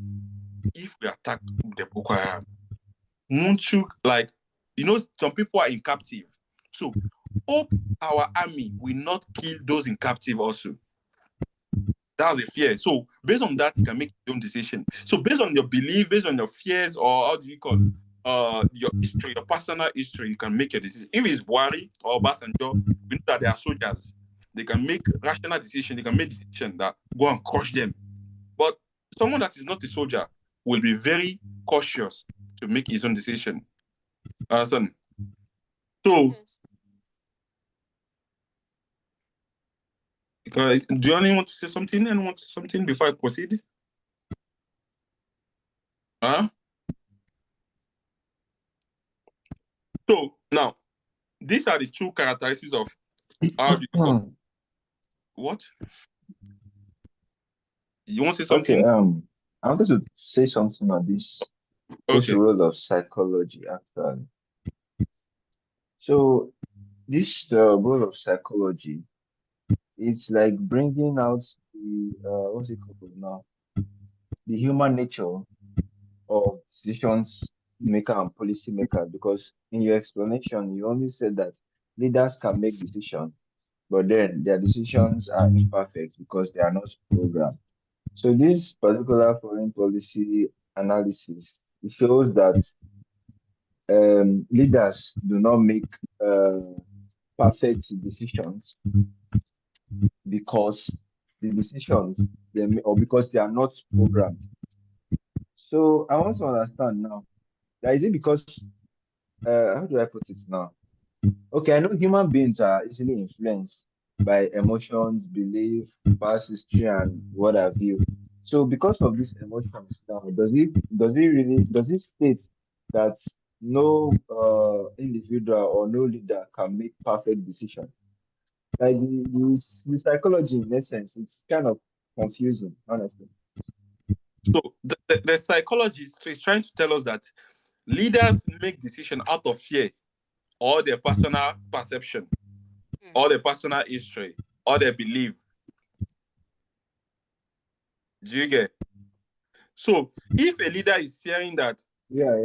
if we attack the Boko Haram, won't you, some people are in captive. So hope our army will not kill those in captive also. That's a fear. So based on that, you can make your own decision. So based on your belief, based on your fears, or how do you call your history, your personal history, you can make a decision. If it's Buhari or Obasanjo, we know that they are soldiers. They can make rational decision. They can make decision that go and crush them. But someone that is not a soldier will be very cautious to make his own decision. So, do you only want to say something? Anyone want to say something before I proceed? So now, these are the 2 characteristics of how do you call what? You want to say something? Okay. I wanted to say something on this role of psychology actually. So this role of psychology, it's like bringing out the what's it called now? The human nature of decisions maker and policy maker. Because in your explanation, you only said that leaders can make decisions, but then their decisions are imperfect because they are not programmed. So this particular foreign policy analysis, it shows that leaders do not make perfect decisions because the decisions or because they are not programmed. So I want to understand now. Is it because how do I put it now? Okay, I know human beings are easily influenced by emotions, belief, past history, and what have you. So because of these emotions now, does it state that no individual or no leader can make perfect decisions? Like the psychology in essence, it's kind of confusing, honestly. So the psychologist is trying to tell us that leaders make decisions out of fear, or their personal perception, or their personal history, or their belief. Do you get? So if a leader is fearing that Yeah.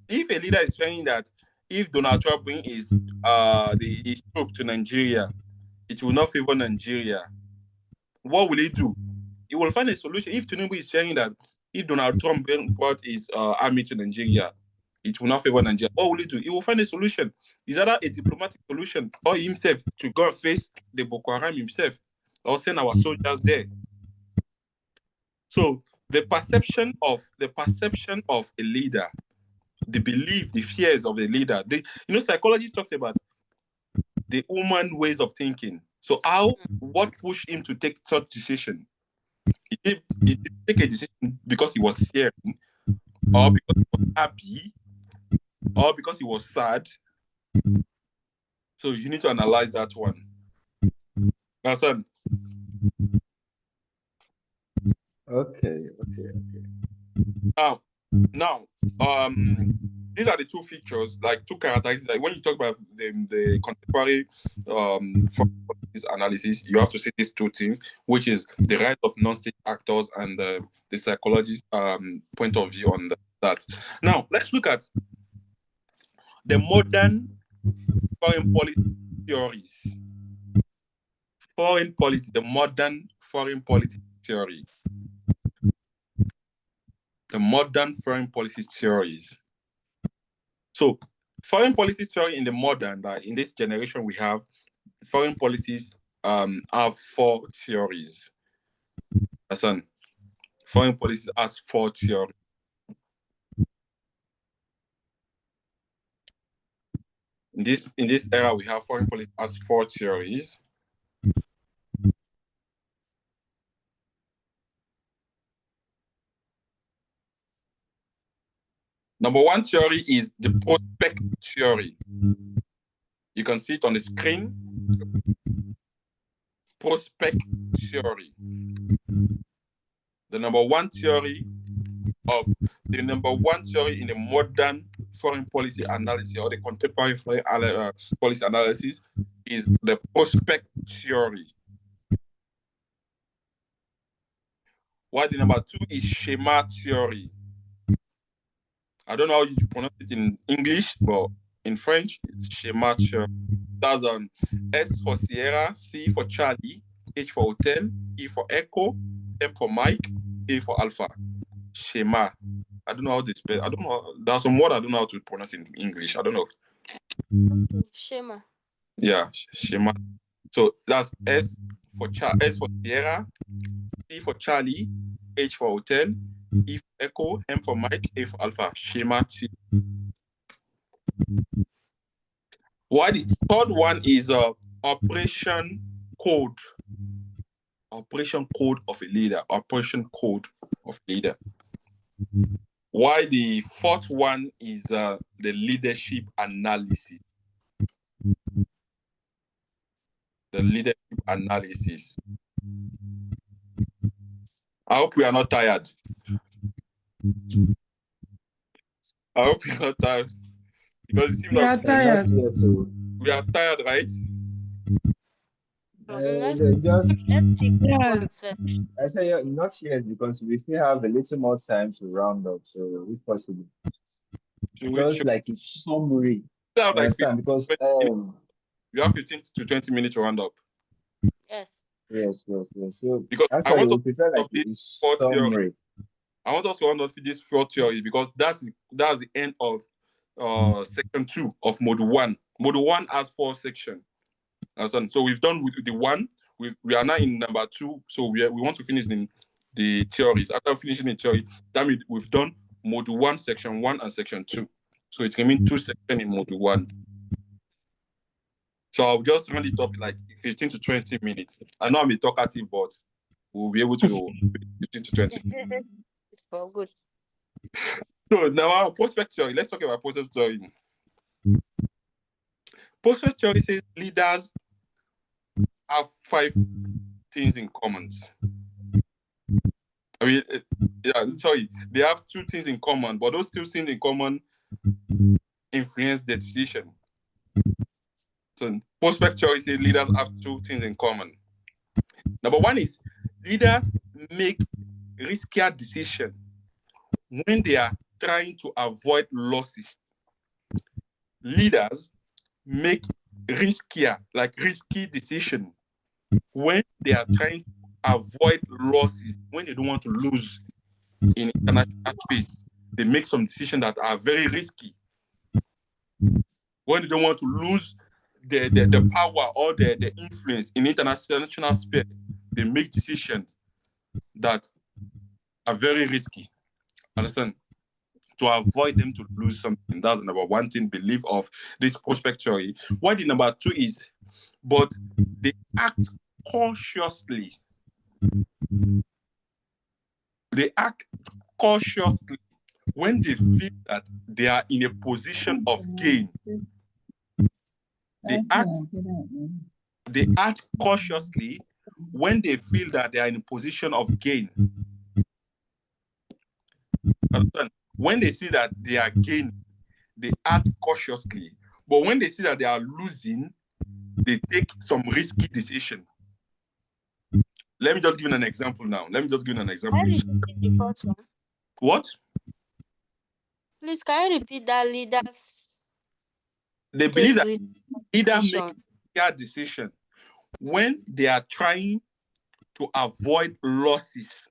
If a leader is saying that if Donald Trump brings his troop to Nigeria, it will not favor Nigeria, what will he do? He will find a solution. If Tinubu is saying that if Donald Trump brought his army to Nigeria, it will not favor Nigeria, what will he do? He will find a solution. Is either a diplomatic solution or himself to go and face the Boko Haram himself or send our soldiers there. So the perception of a leader, the belief, the fears of the leader, psychology talks about the human ways of thinking. So what pushed him to take such decision? He did take a decision because he was scared, or because he was happy, or because he was sad. So you need to analyze that one. Understand? Okay. Now, these are the two features, like two characteristics. Like when you talk about the contemporary analysis, you have to see these two things, which is the rise of non-state actors and the psychologist point of view on that. Now, let's look at the modern foreign policy theories. The modern foreign policy theory. The modern foreign policy theories. So, foreign policy theory in the modern, in this generation, we have foreign policies have four theories. Listen, foreign policies has four theories. In this era, we have foreign policy has four theories. Number one theory is the prospect theory. You can see it on the screen. Prospect theory. The number one theory in the modern foreign policy analysis or the contemporary foreign policy analysis is the prospect theory. While the number two is schema theory. I don't know how you pronounce it in English, but in French, it's schema theory. That's S for Sierra, C for Charlie, H for Hotel, E for Echo, M for Mike, A for Alpha. Schema. I don't know how to spell. I don't know. There's some word I don't know how to pronounce in English. I don't know. Schema. Yeah, schema. So that's S for Sierra, C for Charlie, H for Hotel, E for Echo, M for Mike, A for Alpha. Schema. Why the third one is operation code. Operation code of a leader. Operation code of leader. Why the fourth one is the leadership analysis. The leadership analysis. I hope we are not tired. I hope we are not tired. Because it seems we are tired. We are tired, right? I say not yet because we still have a little more time to round up. So if possible, just like a summary. Understand? Because you have 15 to 20 minutes to round up. Yes. So because actually, I want to prefer like a summary. I want us to round up this four theory because that's the end of section 2 of module 1. Module 1 has 4 sections. So we've done with the 1. We are now in number 2. So we want to finish in the theories. After finishing the theory, that means we've done module 1, section 1, and section 2. So it can mean 2 sections in module 1. So I'll just round it up like 15 to 20 minutes. I know I'm a talkative, but we'll be able to 15 to 20 minutes. It's for good. So now prospect theory. Let's talk about prospect theory. Prospect theory says leaders have 5 things in common. I mean, they have 2 things in common, but those 2 things in common influence their decision. So prospect theory says leaders have 2 things in common. Number 1 is leaders make riskier decisions when they are trying to avoid losses, leaders make risky decision when they are trying to avoid losses, when they don't want to lose in international space. They make some decisions that are very risky. When they don't want to lose the power or the influence in international space, they make decisions that are very risky. Understand? To avoid them to lose something. That's the number one thing, belief of this prospect theory. What the number two is, but they act cautiously. They act cautiously when they feel that they are in a position of gain. They act cautiously when they feel that they are in a position of gain. Understand? When they see that they are gaining, they act cautiously. But when they see that they are losing, they take some risky decision. Let me just give you an example now. Can you repeat the first one? What? Please, can you repeat that leaders? They believe that leaders make a decision when they are trying to avoid losses.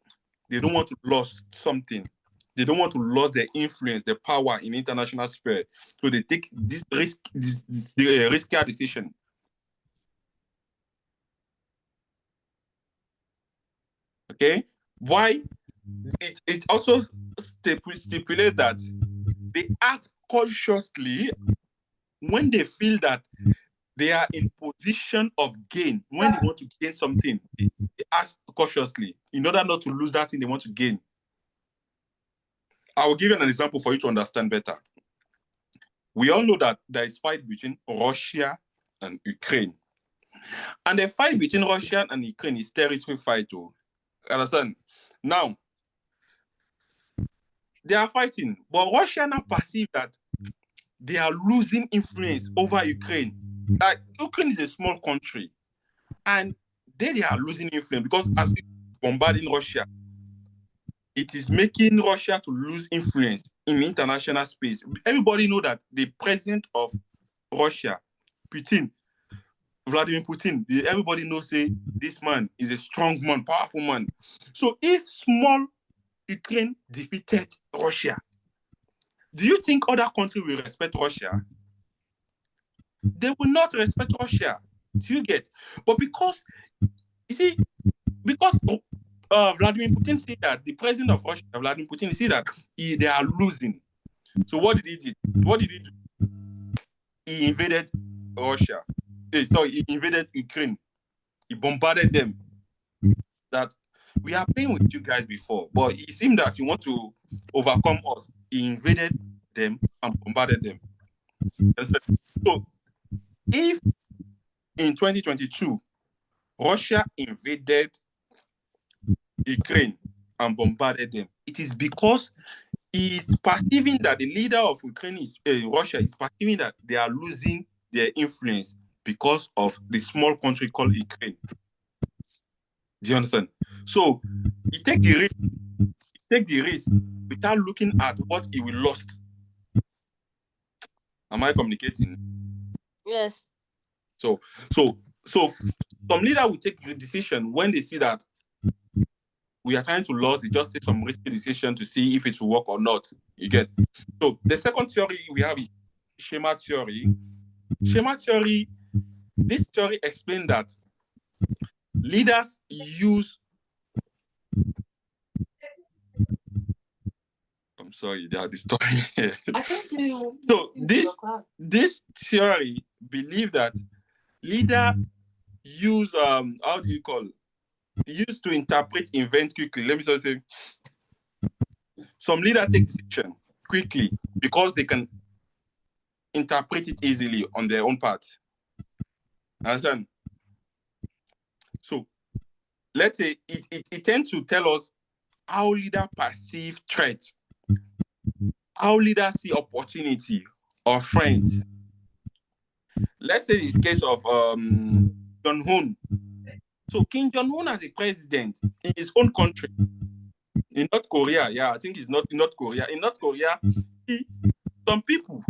They don't want to lose something. They don't want to lose their influence, their power in international sphere. So they take this riskier decision. Okay? Why? It also stipulates that they act cautiously when they feel that they are in position of gain. When they want to gain something, they act cautiously in order not to lose that thing they want to gain. I will give you an example for you to understand better. We all know that there is a fight between Russia and Ukraine. And the fight between Russia and Ukraine is territory fight too. Understand? Now, they are fighting, but Russia now perceive that they are losing influence over Ukraine. Like, Ukraine is a small country, and they are losing influence because as we bombarding Russia, it is making Russia to lose influence in international space. Everybody know that the president of Russia, Vladimir Putin, everybody knows say this man is a strong man, powerful man. So if small Ukraine defeated Russia, do you think other countries will respect Russia? They will not respect Russia. Do you get? But because, you see, because Vladimir Putin said that the president of Russia, Vladimir Putin, said that they are losing. So what did he do? He invaded Russia. He invaded Ukraine. He bombarded them. That we are playing with you guys before, but it seemed that you want to overcome us. He invaded them and bombarded them. So if in 2022 Russia invaded Ukraine and bombarded them, it is because it's perceiving that the leader of Ukraine Russia is perceiving that they are losing their influence because of the small country called Ukraine. Do you understand? So he take the risk without looking at what he will lose. Am I communicating? Yes. So some leader will take the decision when they see that we are trying to lose, they just take some risky decision to see if it will work or not. You get? So the second theory we have is schema theory. Schema theory, this theory explains that leaders use... I'm sorry, they are disturbing here. So this theory believes that leader use used to interpret events quickly. Let me just say, some leaders take decision quickly because they can interpret it easily on their own part. Understand? So let's say it tends to tell us how leaders perceive threats, how leaders see opportunity or friends. Let's say this case of Jong-un. So Kim Jong-un as a president in his own country, In North Korea, yeah, I think it's not in North Korea. In North Korea, some people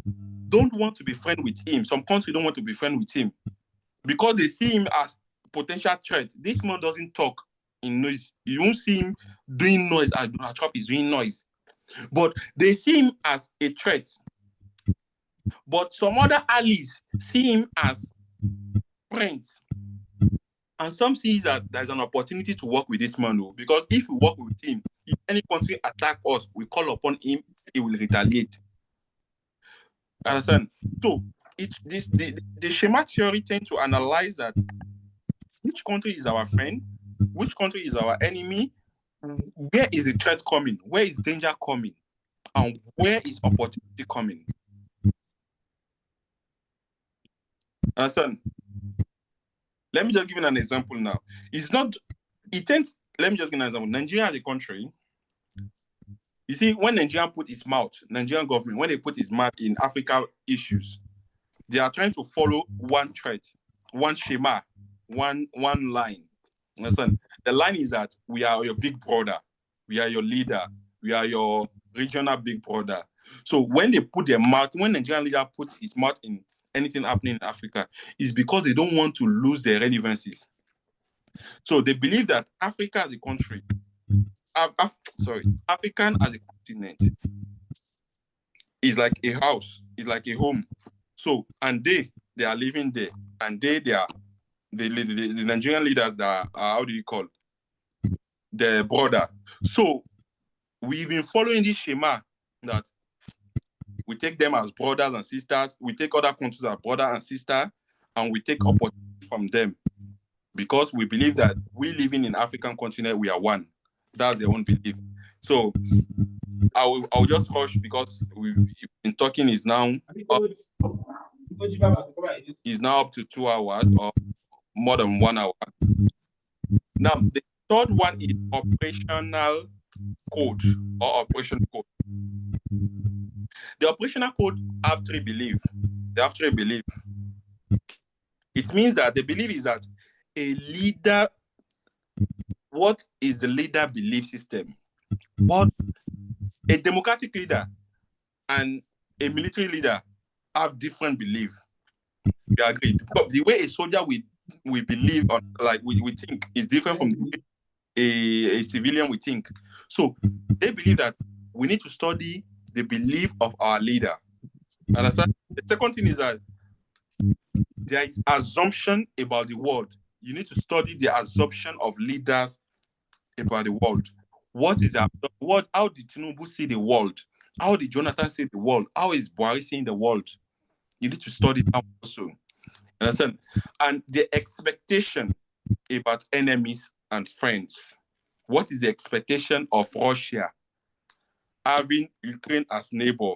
don't want to be friends with him. Some countries don't want to be friends with him because they see him as potential threat. This man doesn't talk in noise. You won't see him doing noise as Donald Trump is doing noise. But they see him as a threat. But some other allies see him as friends. And some see that there's an opportunity to work with this man, because if we work with him, if any country attack us, we call upon him, he will retaliate. Understand? So the schema theory tends to analyze that which country is our friend, which country is our enemy, where is the threat coming, where is danger coming, and where is opportunity coming. Understand? Let me just give you an example now. Let me just give an example. Nigeria as a country, you see, when Nigeria put its mouth, Nigerian government, when they put its mouth in Africa issues, they are trying to follow one thread, one schema, one line. Understand? The line is that we are your big brother, we are your leader, we are your regional big brother. So when they put their mouth, when Nigerian leader puts his mouth in anything happening in Africa, it's because they don't want to lose their relevancies. So they believe that Africa as a country, African as a continent is like a house, is like a home. So, and they are living there, and they are the Nigerian leaders that are, how do you call, the border. So we've been following this schema that we take them as brothers and sisters, we take other countries as brother and sister, and we take opportunity from them, because we believe that we living in African continent, we are one. That's their own belief. So I'll just rush because we've been talking is now up to 2 hours or more than 1 hour. Now the third one is operational code or operation code. The operational code have three beliefs. They have three beliefs. It means that the belief is that a leader, what is the leader belief system? What a democratic leader and a military leader have different beliefs. We agree. Because the way a soldier we believe on, like we think, is different from the way a civilian we think. So they believe that we need to study the belief of our leader. Understand? The second thing is that there is assumption about the world. You need to study the assumption of leaders about the world. What is that? How did Tinubu see the world? How did Jonathan see the world? How is Buhari seeing the world? You need to study that also. Understand? And the expectation about enemies and friends. What is the expectation of Russia having Ukraine as neighbor?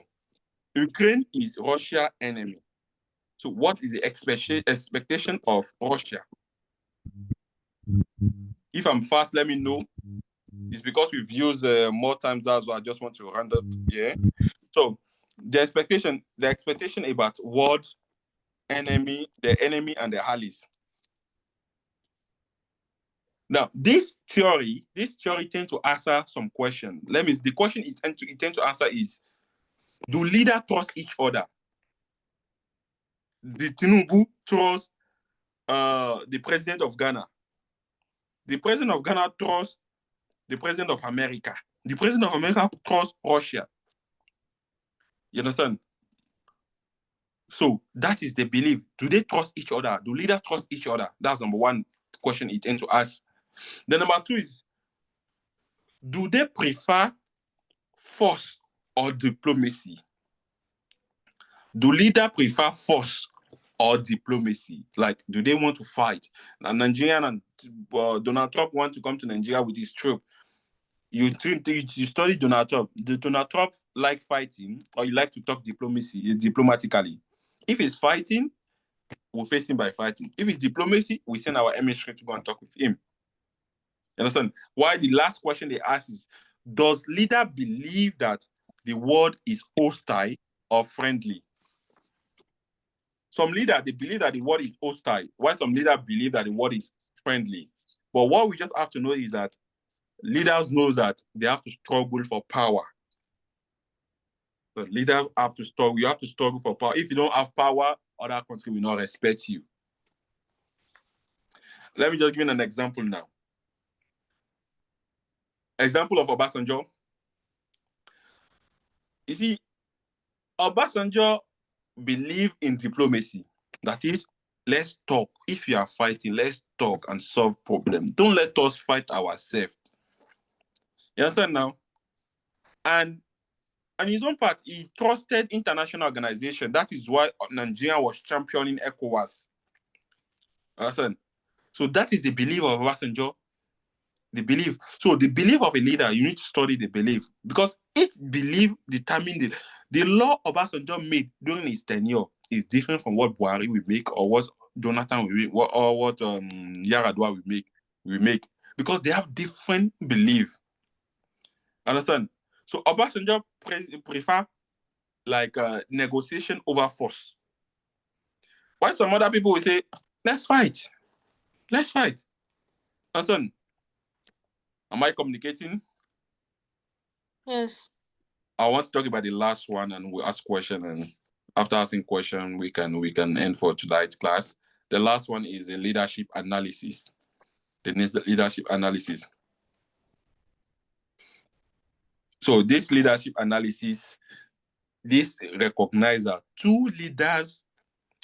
Ukraine is Russia's enemy. So what is the expectation of Russia? If I'm fast, let me know. It's because we've used more times, that's why I just want to round up here. So the expectation about world enemy, the enemy and the allies. Now, this theory tends to answer some questions. The question it tends to answer is, do leaders trust each other? The Tinubu trust the president of Ghana. The president of Ghana trusts the president of America. The president of America trusts Russia. You understand? So that is the belief. Do they trust each other? Do leaders trust each other? That's number one question it tends to ask. The number two is, do they prefer force or diplomacy? Do leaders prefer force or diplomacy? Like, do they want to fight? Now, Nigerian and Donald Trump want to come to Nigeria with his troop. You study Donald Trump. Do Donald Trump like fighting, or you like to talk diplomatically? If he's fighting, we'll face him by fighting. If it's diplomacy, we send our emissary to go and talk with him. You understand? Why the last question they ask is, does leader believe that the world is hostile or friendly? Some leaders, they believe that the world is hostile, while some leaders believe that the world is friendly. But what we just have to know is that leaders know that they have to struggle for power. So leaders have to struggle. You have to struggle for power. If you don't have power, other countries will not respect you. Let me just give you an example now. Example of Obasanjo. You see, Obasanjo believed in diplomacy. That is, let's talk. If you are fighting, let's talk and solve problems. Don't let us fight ourselves. You understand now? And his own part, he trusted international organization. That is why Nigeria was championing ECOWAS. Understand? So that is the belief of Obasanjo. The belief. So the belief of a leader, you need to study the belief, because each belief determines the law Obasanjo made during his tenure is different from what Buhari will make, or what Jonathan will make, or what Yaradua will make, because they have different beliefs. Understand? So Obasanjo prefer like negotiation over force. Why some other people will say, let's fight. Let's fight. Understand? Am I communicating? Yes. I want to talk about the last one, and we'll ask question, and after asking question, we can end for tonight's class. The last one is a leadership analysis. The next leadership analysis. So this leadership analysis, this recognizes that two leaders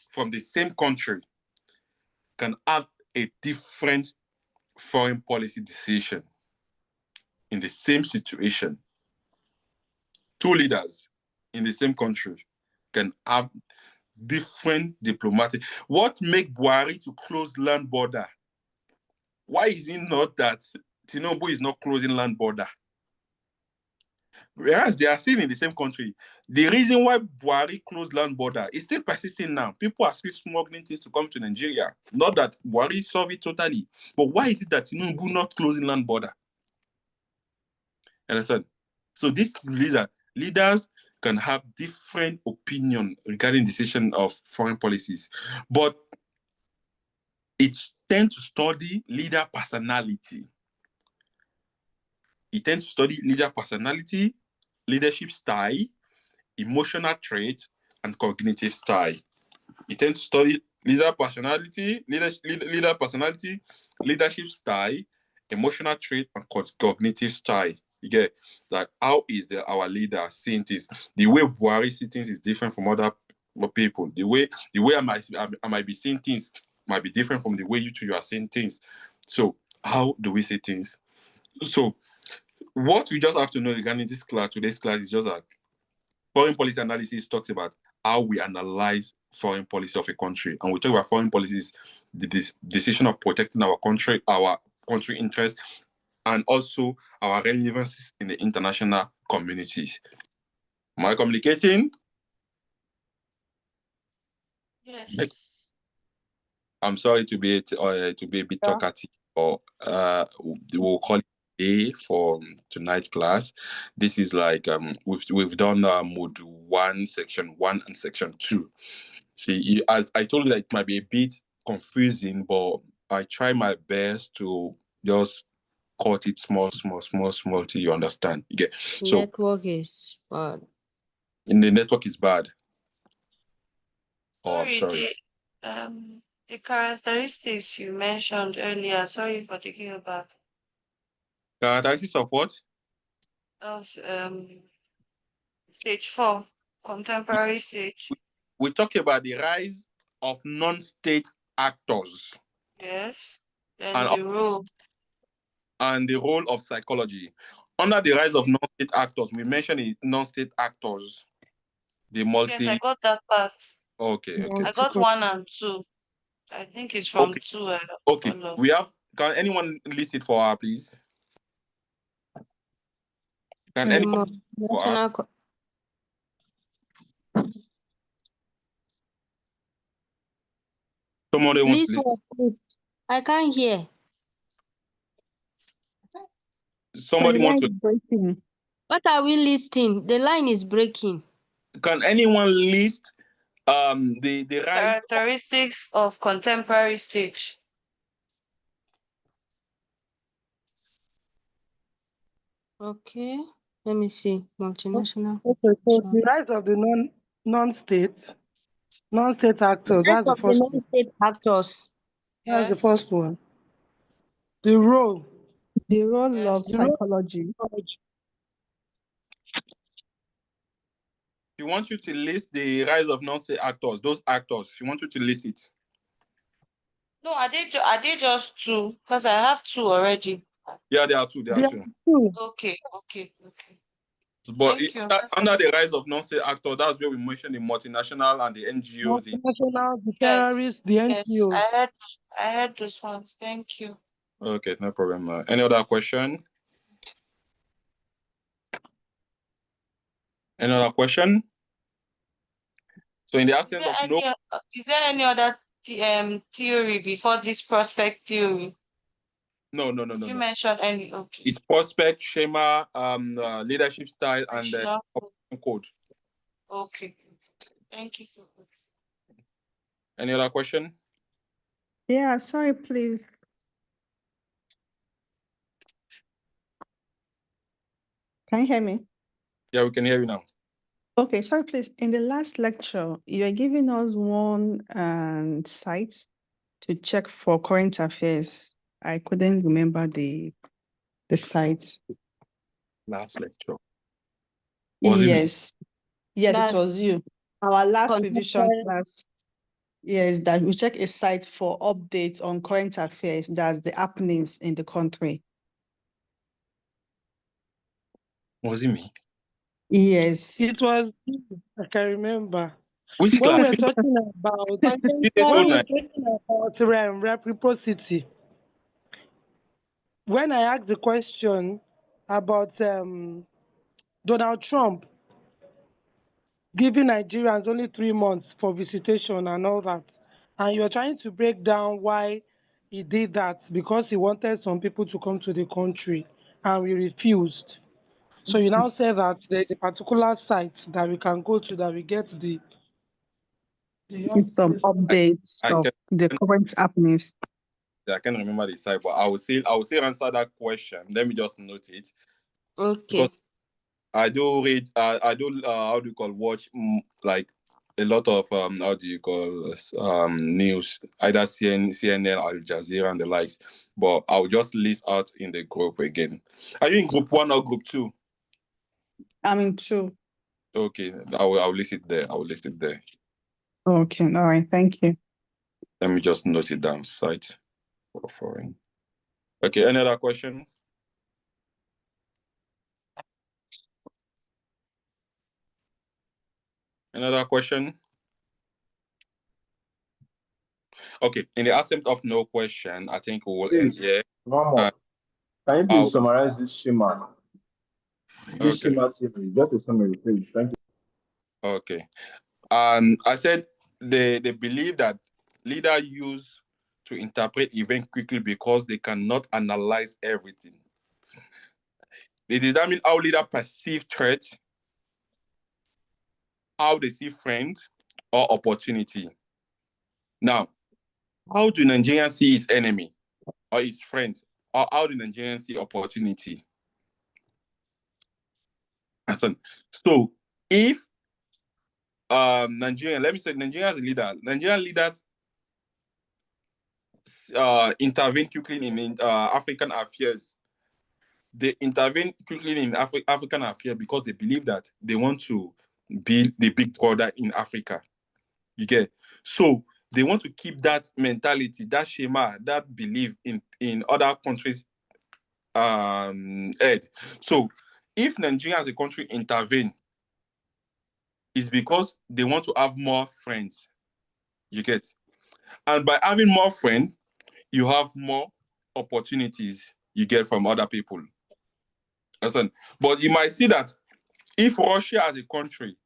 from the same country can have a different foreign policy decision in the same situation. Two leaders in the same country can have different diplomatic. What make Buhari to close land border? Why is it not that Tinubu is not closing land border? Whereas they are still in the same country. The reason why Buhari closed land border is still persisting now. People are still smuggling things to come to Nigeria. Not that Buhari solved it totally. But why is it that Tinubu not closing land border? Understand? So these leaders can have different opinion regarding decision of foreign policies. But it tends to study leader personality. It tends to study leader personality, leadership style, emotional traits, and cognitive style. It tends to study leader personality, leadership style, emotional trait, and cognitive style. You get like how is our leader seeing things? The way Buhari sees things is different from other people. The way I might be seeing things might be different from the way you are seeing things. So how do we see things? So what we just have to know regarding today's class is just that foreign policy analysis talks about how we analyze foreign policy of a country. And we talk about foreign policies, the decision of protecting our country interests, and also our relevance in the international communities. Am I communicating? Yes. I'm sorry to be a bit talkative, or we'll call it A for tonight's class. This is like we've done mode 1, section 1, and section 2. See, as I told you, that it might be a bit confusing, but I try my best to just cut it small till you understand. You get so Network is bad. in the network is bad. Oh, I'm Sorry, sorry. the characteristics you mentioned earlier, sorry for taking you back, Characteristics of what? of stage 4, contemporary stage. We talk about the rise of non-state actors. Yes. And the role. And the role of psychology. Under the rise of non-state actors, we mentioned non-state actors. Yes, I got that part. Okay. I got 1 and 2. I think it's from 2. Okay. We have. Can anyone list it for her, please? Can anyone? Somebody wants to list. Please, I can't hear. Somebody wants to. Breaking. What are we listing? The line is breaking. Can anyone list the rise characteristics of contemporary stage? Okay. Let me see. Multinational. Okay, so the rise of the non-state actors, Rise that's the of the first one. non-state actors. That's the Yes. first one. The role of psychology. She wants you to list the rise of non-state actors, those actors. She wants you to list it. No, are they just two? Because I have two already. Yeah, there are two. There are two. Okay. But Thank you. under the rise of non-state actors, that's where we mentioned the multinational and the NGOs. Multinational, the terrorists, the NGOs. Yes, I heard those ones. Thank you. Okay, no problem. Any other question? Any other question? So in the absence of no... Is there any other theory before this prospect theory? No. You mentioned any? Okay. It's prospect, schema, leadership style, and code. Okay. Thank you so much. Any other question? Yeah, sorry, please. Can you hear me? Yeah, we can hear you now. Okay, sorry, please. In the last lecture, you are giving us one site to check for current affairs. I couldn't remember the site. Last lecture. Was it me? Yes, it was you. Our last revision class. Yes, that we check a site for updates on current affairs. That's the happenings in the country. Was it me? Yes. It was, I can remember. Which when class? we're talking about reciprocity, when I asked the question about Donald Trump giving Nigerians only 3 months for visitation and all that, and you're trying to break down why he did that, because he wanted some people to come to the country and we refused. So you now say that there's a particular site that we can go to that we get some updates of the current happenings. I can't remember the site, but I will still answer that question. Let me just note it. Okay. Because I do read, watch like a lot of news, either CNN, Al Jazeera, and the likes. But I'll just list out in the group again. Are you in group 1 or group 2? I'm in 2. Okay, I'll list it there. Okay, all right, thank you. Let me just note it down. Site for foreign. Okay, any other question? Another question? Okay, in the absence of no question, I think we will end here. One more. Can you please summarize this schema? This schema series, just a summary, please. Thank you. Okay. I said they believe that leaders use to interpret events quickly because they cannot analyze everything. They determine how leaders perceive threats, how they see friends or opportunity. Now, how do Nigerians see his enemy or his friends? Or how do Nigerians see opportunity? So if Nigerian, let me say Nigerian as a leader, Nigerian leaders intervene quickly in African affairs. They intervene quickly in African affairs because they believe that they want to be the big brother in Africa. You get? So they want to keep that mentality, that schema, that belief in other countries' head. So if Nigeria as a country intervene, it's because they want to have more friends. You get? And by having more friends, you have more opportunities you get from other people. Listen, but you might see that if Russia as a country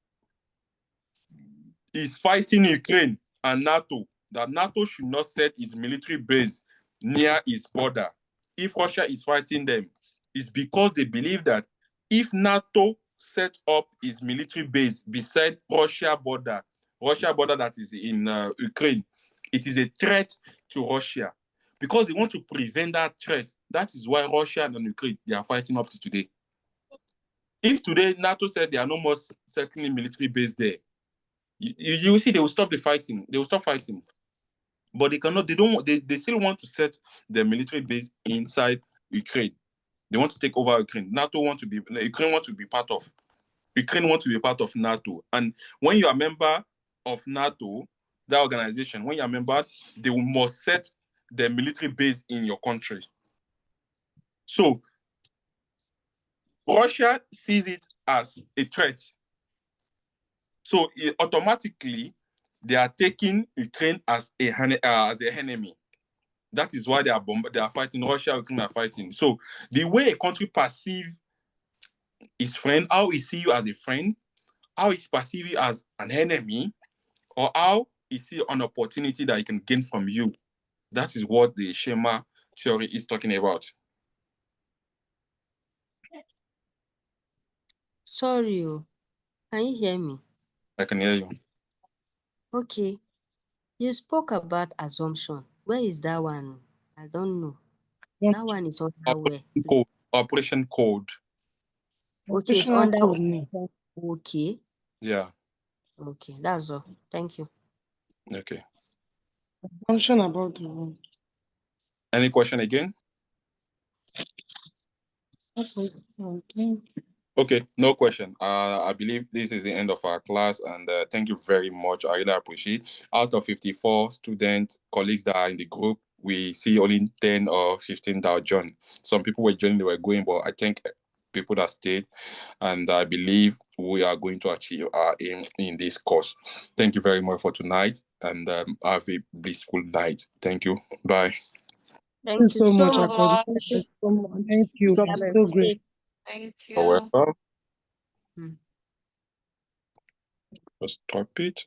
is fighting Ukraine and NATO, that NATO should not set its military base near its border. If Russia is fighting them, it's because they believe that if NATO set up its military base beside Russia border that is in Ukraine, it is a threat to Russia. Because they want to prevent that threat. That is why Russia and Ukraine, they are fighting up to today. If today NATO said there are no more certain military base there, you will see they will stop the fighting. They will stop fighting. But they cannot, they still want to set their military base inside Ukraine. They want to take over Ukraine. Ukraine want to be part of. Ukraine want to be part of NATO. And when you are a member of NATO, that organization, when you are a member, they must set their military base in your country. So Russia sees it as a threat. So automatically, they are taking Ukraine as an enemy. That is why they are fighting. Russia, Ukraine are fighting. So the way a country perceives its friend, how he see you as a friend, how he perceive you as an enemy, or how he see an opportunity that he can gain from you. That is what the schema theory is talking about. Sorry, can you hear me? I can hear you. Okay. You spoke about assumption. Where is that one? I don't know. That one is under where? Operation code. Okay, it's under okay. Yeah. Okay, that's all. Thank you. Okay. Assumption about the world. Any question again? Okay, no question. I believe this is the end of our class, and thank you very much. I really appreciate. Out of 54 student colleagues that are in the group, we see only 10 or 15 that joined. Some people were joining, they were going, but I think people that stayed, and I believe we are going to achieve our aim in this course. Thank you very much for tonight, and have a blissful night. Thank you. Bye. Thank you so much, Akanji. Thank you so much. Thank you. God bless. So great. Thank you. You're welcome. Just stop it.